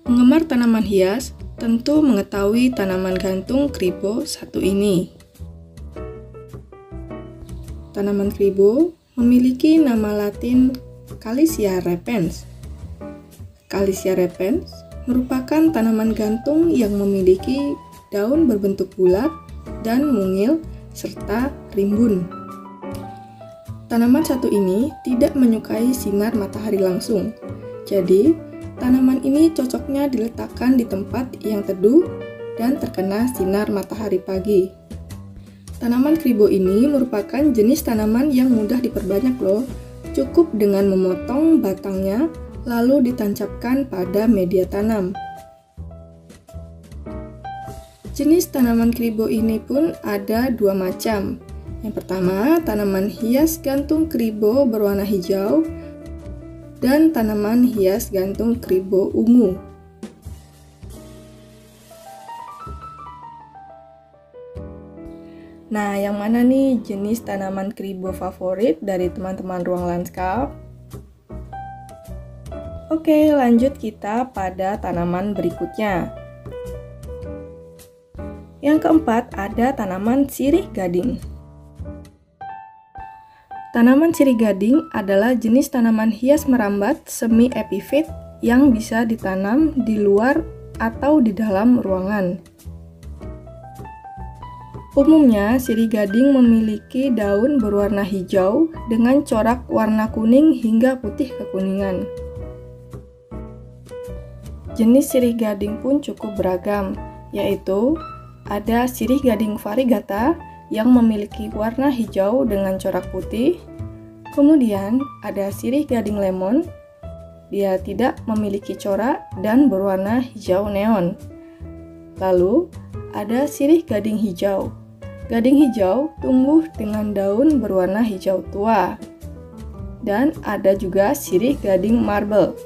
Penggemar tanaman hias tentu mengetahui tanaman gantung kribo satu ini. Tanaman kribo memiliki nama latin Calicia repens. Calicia repens merupakan tanaman gantung yang memiliki daun berbentuk bulat dan mungil serta rimbun. Tanaman satu ini tidak menyukai sinar matahari langsung. Jadi, tanaman ini cocoknya diletakkan di tempat yang teduh dan terkena sinar matahari pagi. Tanaman kribo ini merupakan jenis tanaman yang mudah diperbanyak loh. Cukup dengan memotong batangnya lalu ditancapkan pada media tanam. Jenis tanaman kribo ini pun ada 2 macam. Yang pertama, tanaman hias gantung kribo berwarna hijau dan tanaman hias gantung kribo ungu. Nah, yang mana nih jenis tanaman kribo favorit dari teman-teman ruang lanskap? Oke, lanjut kita pada tanaman berikutnya. Yang keempat ada tanaman sirih gading. Tanaman sirih gading adalah jenis tanaman hias merambat semi epifit yang bisa ditanam di luar atau di dalam ruangan. Umumnya, sirih gading memiliki daun berwarna hijau dengan corak warna kuning hingga putih kekuningan. Jenis sirih gading pun cukup beragam, yaitu ada sirih gading variegata yang memiliki warna hijau dengan corak putih. Kemudian ada sirih gading lemon. Dia tidak memiliki corak dan berwarna hijau neon. Lalu ada sirih gading hijau. Gading hijau tumbuh dengan daun berwarna hijau tua. Dan ada juga sirih gading marble.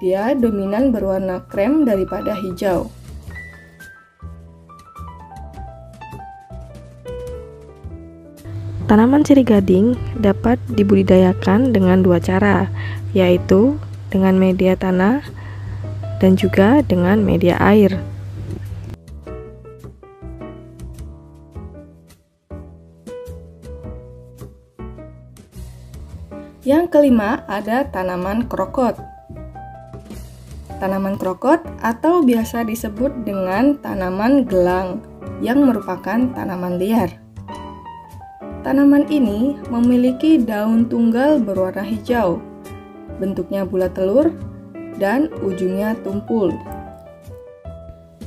Dia dominan berwarna krem daripada hijau. Tanaman sirih gading dapat dibudidayakan dengan 2 cara, yaitu dengan media tanah dan juga dengan media air. Yang kelima ada tanaman krokot. Tanaman krokot atau biasa disebut dengan tanaman gelang yang merupakan tanaman liar. Tanaman ini memiliki daun tunggal berwarna hijau, bentuknya bulat telur, dan ujungnya tumpul.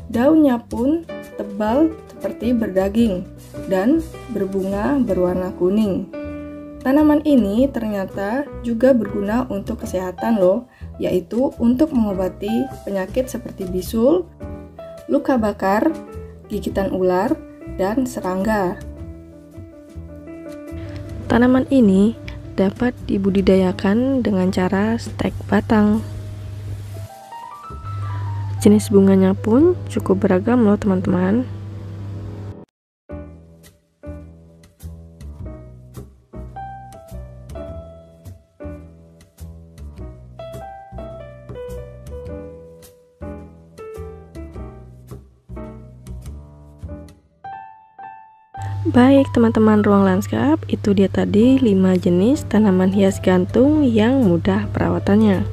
Daunnya pun tebal seperti berdaging dan berbunga berwarna kuning. Tanaman ini ternyata juga berguna untuk kesehatan loh, yaitu untuk mengobati penyakit seperti bisul, luka bakar, gigitan ular, dan serangga. Tanaman ini dapat dibudidayakan dengan cara stek batang. Jenis bunganya pun cukup beragam loh teman-teman. Baik teman-teman ruang lanskap, itu dia tadi 5 jenis tanaman hias gantung yang mudah perawatannya.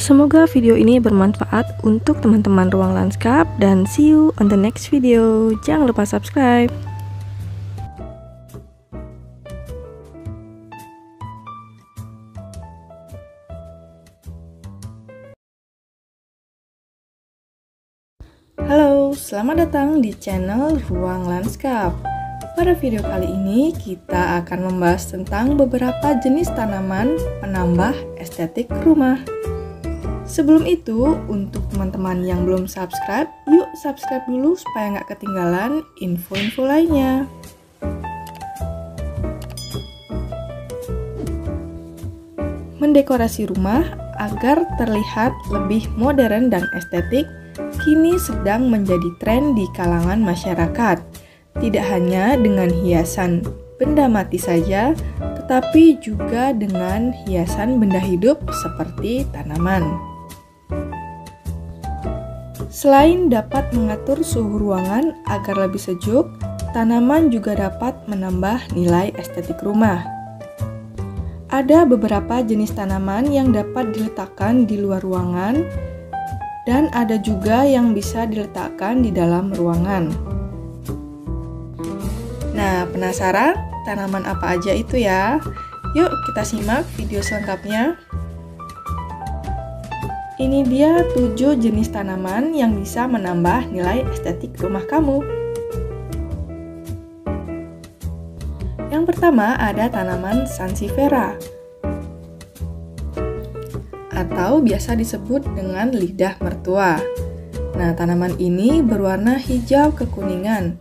Semoga video ini bermanfaat untuk teman-teman Ruang Lanskap dan see you on the next video. Jangan lupa subscribe. Halo, selamat datang di channel Ruang Lanskap. Pada video kali ini kita akan membahas tentang beberapa jenis tanaman penambah estetik rumah. Sebelum itu, untuk teman-teman yang belum subscribe, yuk subscribe dulu supaya nggak ketinggalan info-info lainnya. Mendekorasi rumah agar terlihat lebih modern dan estetik kini sedang menjadi tren di kalangan masyarakat. Tidak hanya dengan hiasan benda mati saja, tetapi juga dengan hiasan benda hidup seperti tanaman. Selain dapat mengatur suhu ruangan agar lebih sejuk, tanaman juga dapat menambah nilai estetik rumah. Ada beberapa jenis tanaman yang dapat diletakkan di luar ruangan, dan ada juga yang bisa diletakkan di dalam ruangan. Nah, penasaran tanaman apa aja itu ya? Yuk kita simak video selengkapnya. Ini dia 7 jenis tanaman yang bisa menambah nilai estetik rumah kamu. Yang pertama ada tanaman sansevieria atau biasa disebut dengan lidah mertua. Nah, tanaman ini berwarna hijau kekuningan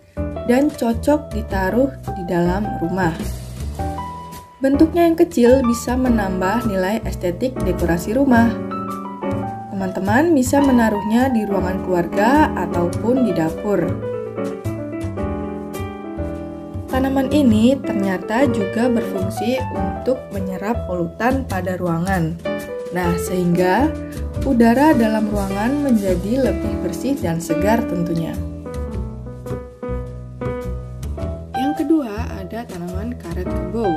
dan cocok ditaruh di dalam rumah. Bentuknya yang kecil bisa menambah nilai estetik dekorasi rumah. Teman-teman bisa menaruhnya di ruangan keluarga ataupun di dapur. Tanaman ini ternyata juga berfungsi untuk menyerap polutan pada ruangan. Nah, sehingga udara dalam ruangan menjadi lebih bersih dan segar tentunya. Yang kedua ada tanaman karet kebo.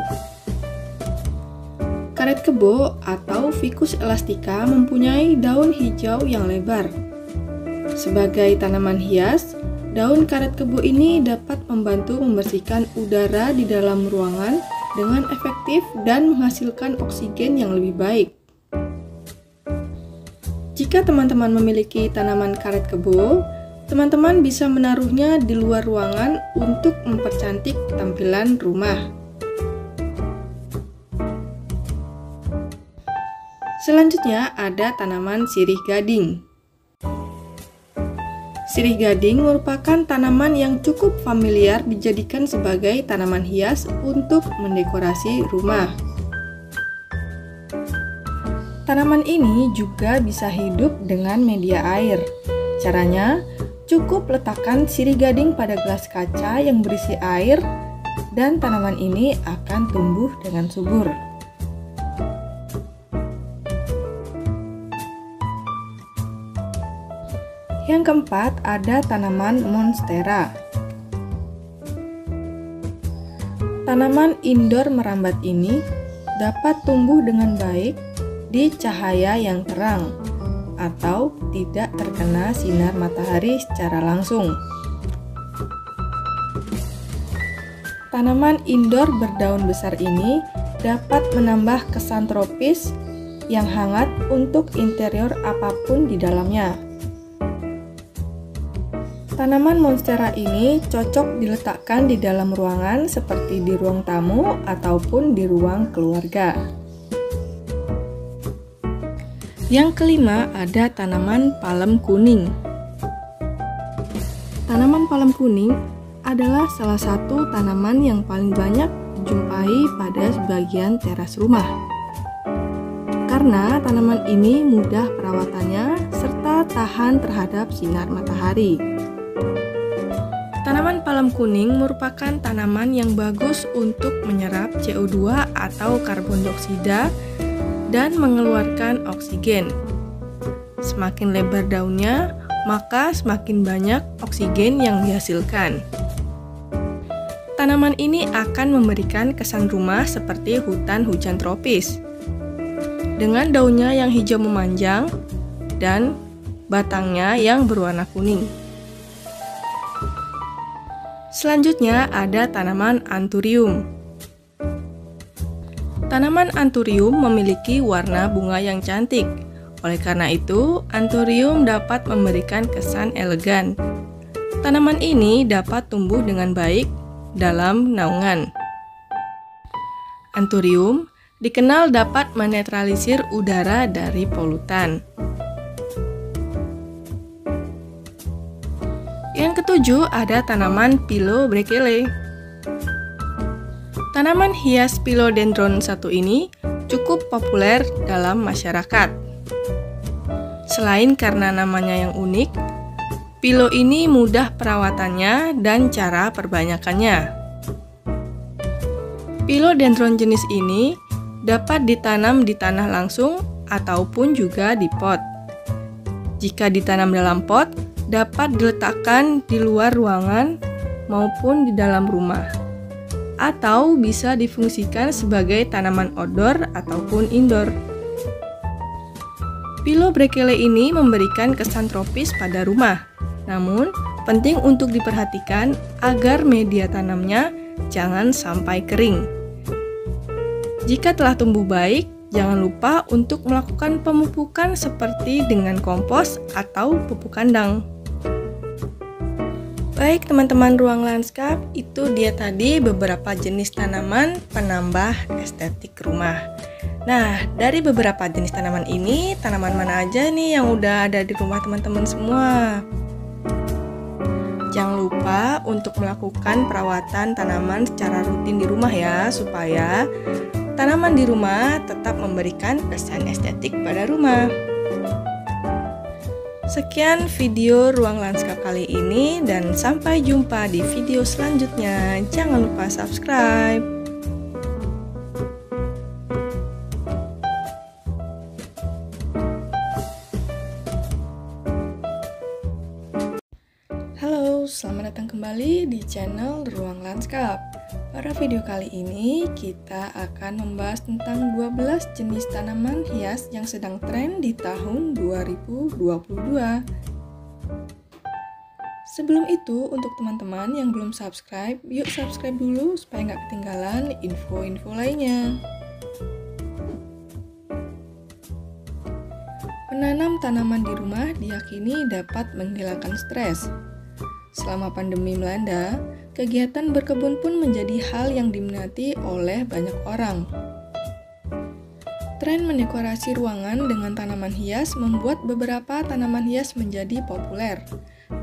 Karet kebo atau Ficus elastica mempunyai daun hijau yang lebar. Sebagai tanaman hias, daun karet kebo ini dapat membantu membersihkan udara di dalam ruangan dengan efektif dan menghasilkan oksigen yang lebih baik. Jika teman-teman memiliki tanaman karet kebo, teman-teman bisa menaruhnya di luar ruangan untuk mempercantik tampilan rumah. Selanjutnya ada tanaman sirih gading. Sirih gading merupakan tanaman yang cukup familiar dijadikan sebagai tanaman hias untuk mendekorasi rumah. Tanaman ini juga bisa hidup dengan media air. Caranya, cukup letakkan sirih gading pada gelas kaca yang berisi air dan tanaman ini akan tumbuh dengan subur. Yang keempat ada tanaman monstera. Tanaman indoor merambat ini dapat tumbuh dengan baik di cahaya yang terang atau tidak terkena sinar matahari secara langsung. Tanaman indoor berdaun besar ini dapat menambah kesan tropis yang hangat untuk interior apapun di dalamnya. Tanaman monstera ini cocok diletakkan di dalam ruangan seperti di ruang tamu ataupun di ruang keluarga. Yang kelima ada tanaman palem kuning. Tanaman palem kuning adalah salah satu tanaman yang paling banyak dijumpai pada sebagian teras rumah. Karena tanaman ini mudah perawatannya serta tahan terhadap sinar matahari. Tanaman palem kuning merupakan tanaman yang bagus untuk menyerap CO2 atau karbon dioksida dan mengeluarkan oksigen. Semakin lebar daunnya, maka semakin banyak oksigen yang dihasilkan. Tanaman ini akan memberikan kesan rumah seperti hutan hujan tropis. dengan daunnya yang hijau memanjang dan batangnya yang berwarna kuning. Selanjutnya ada tanaman anthurium. Tanaman anthurium memiliki warna bunga yang cantik. Oleh karena itu, anthurium dapat memberikan kesan elegan. Tanaman ini dapat tumbuh dengan baik dalam naungan. Anthurium dikenal dapat menetralisir udara dari polutan. Yang ketujuh ada tanaman Philobrequele. Tanaman hias Philodendron 1 ini cukup populer dalam masyarakat. Selain karena namanya yang unik, Philo ini mudah perawatannya dan cara perbanyakannya. Philodendron jenis ini dapat ditanam di tanah langsung ataupun juga di pot. Jika ditanam dalam pot, dapat diletakkan di luar ruangan maupun di dalam rumah, atau bisa difungsikan sebagai tanaman outdoor ataupun indoor. Philobrequele ini memberikan kesan tropis pada rumah, namun penting untuk diperhatikan agar media tanamnya jangan sampai kering. Jika telah tumbuh baik, jangan lupa untuk melakukan pemupukan seperti dengan kompos atau pupuk kandang. Baik teman-teman ruang lanskap, itu dia tadi beberapa jenis tanaman penambah estetik rumah. Nah, dari beberapa jenis tanaman ini, tanaman mana aja nih yang udah ada di rumah teman-teman semua? Jangan lupa untuk melakukan perawatan tanaman secara rutin di rumah ya, supaya tanaman di rumah tetap memberikan kesan estetik pada rumah. Sekian video ruang lanskap kali ini dan sampai jumpa di video selanjutnya. Jangan lupa subscribe. Halo, selamat datang kembali di channel Ruang Lanskap. Pada video kali ini kita akan membahas tentang 12 jenis tanaman hias yang sedang tren di tahun 2022. Sebelum itu, untuk teman-teman yang belum subscribe, yuk subscribe dulu supaya nggak ketinggalan info-info lainnya. Menanam tanaman di rumah diyakini dapat menghilangkan stres. Selama pandemi melanda, kegiatan berkebun pun menjadi hal yang diminati oleh banyak orang. Tren mendekorasi ruangan dengan tanaman hias membuat beberapa tanaman hias menjadi populer.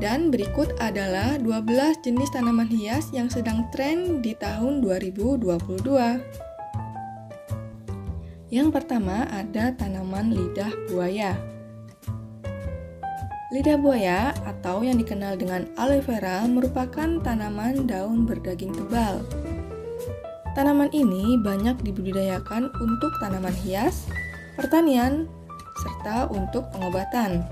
Dan berikut adalah 12 jenis tanaman hias yang sedang tren di tahun 2022. Yang pertama ada tanaman lidah buaya. Lidah buaya atau yang dikenal dengan aloe vera merupakan tanaman daun berdaging tebal. Tanaman ini banyak dibudidayakan untuk tanaman hias, pertanian, serta untuk pengobatan.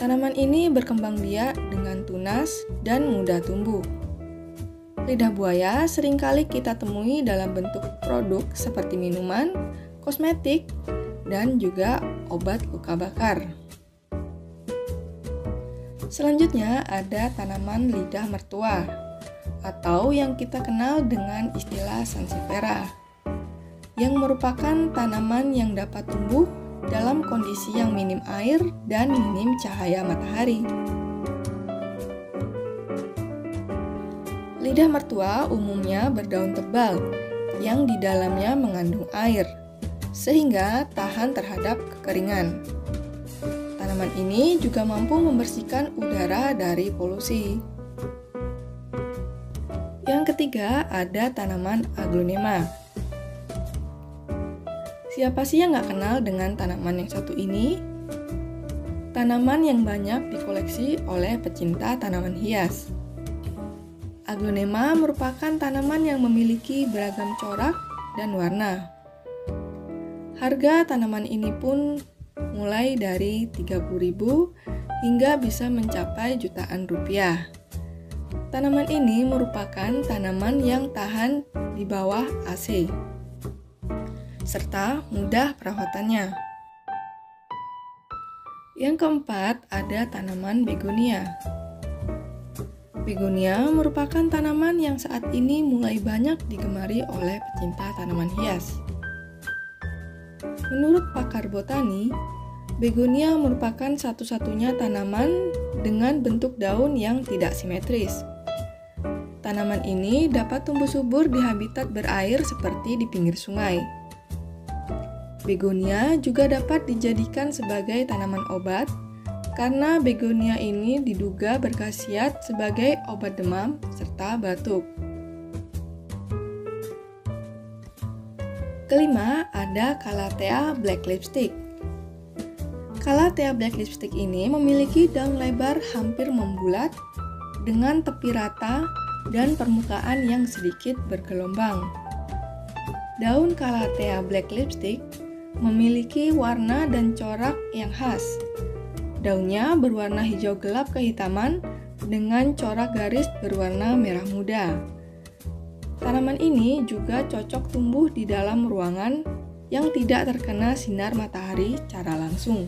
Tanaman ini berkembang biak dengan tunas dan mudah tumbuh. Lidah buaya seringkali kita temui dalam bentuk produk seperti minuman, kosmetik, dan juga obat luka bakar. Selanjutnya ada tanaman lidah mertua atau yang kita kenal dengan istilah sansevieria, yang merupakan tanaman yang dapat tumbuh dalam kondisi yang minim air dan minim cahaya matahari. Lidah mertua umumnya berdaun tebal yang di dalamnya mengandung air, sehingga tahan terhadap kekeringan. Tanaman ini juga mampu membersihkan udara dari polusi. Yang ketiga ada tanaman aglonema. Siapa sih yang nggak kenal dengan tanaman yang satu ini? Tanaman yang banyak dikoleksi oleh pecinta tanaman hias. Aglonema merupakan tanaman yang memiliki beragam corak dan warna. Harga tanaman ini pun mulai dari 30.000 hingga bisa mencapai jutaan rupiah. Tanaman ini merupakan tanaman yang tahan di bawah AC. serta mudah perawatannya. Yang keempat, ada tanaman begonia. Begonia merupakan tanaman yang saat ini mulai banyak digemari oleh pecinta tanaman hias. Menurut pakar botani, begonia merupakan satu-satunya tanaman dengan bentuk daun yang tidak simetris. Tanaman ini dapat tumbuh subur di habitat berair seperti di pinggir sungai. Begonia juga dapat dijadikan sebagai tanaman obat karena begonia ini diduga berkhasiat sebagai obat demam serta batuk. Kelima, ada Calathea black lipstick. Calathea black lipstick ini memiliki daun lebar hampir membulat dengan tepi rata dan permukaan yang sedikit bergelombang. Daun Calathea black lipstick memiliki warna dan corak yang khas. Daunnya berwarna hijau gelap kehitaman dengan corak garis berwarna merah muda. Tanaman ini juga cocok tumbuh di dalam ruangan yang tidak terkena sinar matahari secara langsung.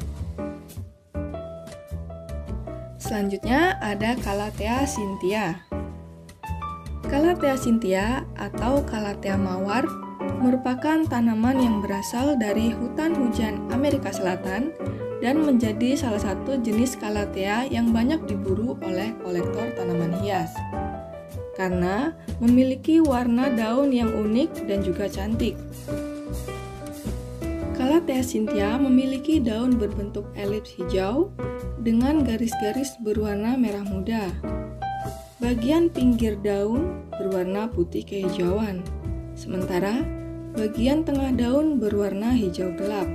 Selanjutnya ada Calathea cynthia. Calathea cynthia atau Calathea mawar merupakan tanaman yang berasal dari hutan hujan Amerika Selatan dan menjadi salah satu jenis Calathea yang banyak diburu oleh kolektor tanaman hias karena memiliki warna daun yang unik dan juga cantik. Calathea cynthia memiliki daun berbentuk elips hijau dengan garis-garis berwarna merah muda. Bagian pinggir daun berwarna putih kehijauan, sementara bagian tengah daun berwarna hijau gelap.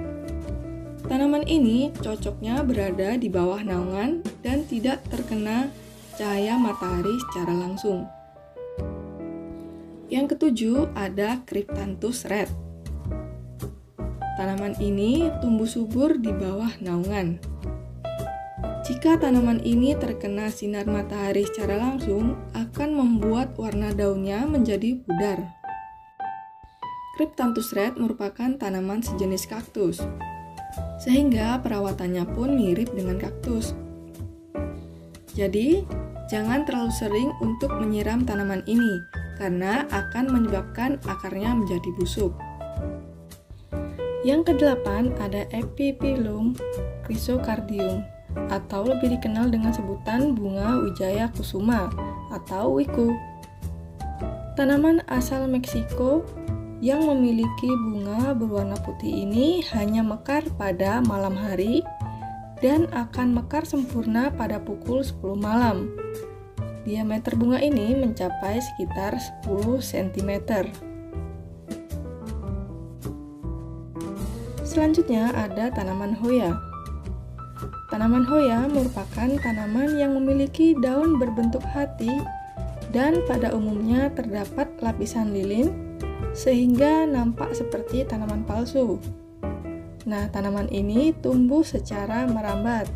Tanaman ini cocoknya berada di bawah naungan dan tidak terkena cahaya matahari secara langsung. Yang ketujuh ada Cryptanthus red. Tanaman ini tumbuh subur di bawah naungan. Jika tanaman ini terkena sinar matahari secara langsung, akan membuat warna daunnya menjadi pudar. Cryptanthus red merupakan tanaman sejenis kaktus, sehingga perawatannya pun mirip dengan kaktus. Jadi, jangan terlalu sering untuk menyiram tanaman ini, karena akan menyebabkan akarnya menjadi busuk. Yang kedelapan ada Epiphyllum chrysocardium, atau lebih dikenal dengan sebutan bunga wijaya kusuma atau wiku. Tanaman asal Meksiko yang memiliki bunga berwarna putih ini hanya mekar pada malam hari dan akan mekar sempurna pada pukul 10 malam. Diameter bunga ini mencapai sekitar 10 cm. Selanjutnya ada tanaman Hoya. Tanaman Hoya merupakan tanaman yang memiliki daun berbentuk hati dan pada umumnya terdapat lapisan lilin sehingga nampak seperti tanaman palsu. Nah, tanaman ini tumbuh secara merambat.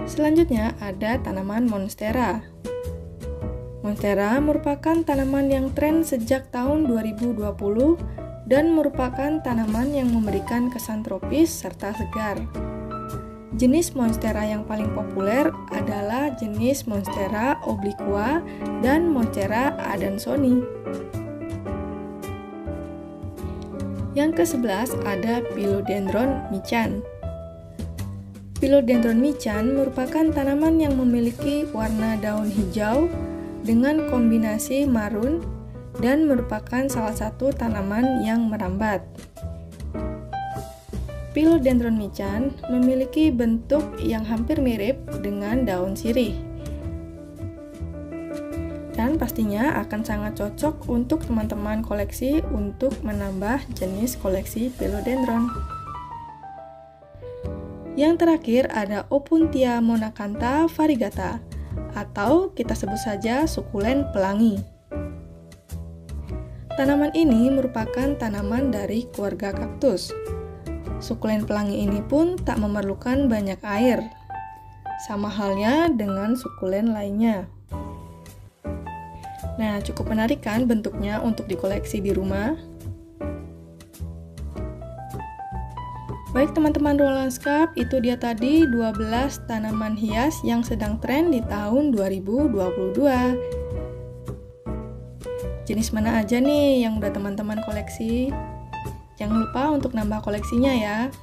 Selanjutnya ada tanaman Monstera. Monstera merupakan tanaman yang tren sejak tahun 2020 dan merupakan tanaman yang memberikan kesan tropis serta segar. Jenis Monstera yang paling populer adalah jenis Monstera obliqua dan Monstera adansoni. Yang ke-11 ada Philodendron michan. Philodendron michan merupakan tanaman yang memiliki warna daun hijau dengan kombinasi marun dan merupakan salah satu tanaman yang merambat. Philodendron michan memiliki bentuk yang hampir mirip dengan daun sirih dan pastinya akan sangat cocok untuk teman-teman koleksi untuk menambah jenis koleksi philodendron. Yang terakhir ada Opuntia monacantha variegata atau kita sebut saja sukulen pelangi. Tanaman ini merupakan tanaman dari keluarga kaktus. Sukulen pelangi ini pun tak memerlukan banyak air, sama halnya dengan sukulen lainnya. Nah, cukup menarik kan bentuknya untuk dikoleksi di rumah? Baik teman-teman Ruang Lanskap, itu dia tadi 12 tanaman hias yang sedang tren di tahun 2022. Jenis mana aja nih yang udah teman-teman koleksi? Jangan lupa untuk nambah koleksinya ya.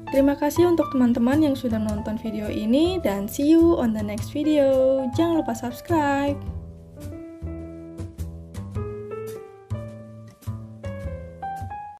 Terima kasih untuk teman-teman yang sudah menonton video ini dan see you on the next video. Jangan lupa subscribe.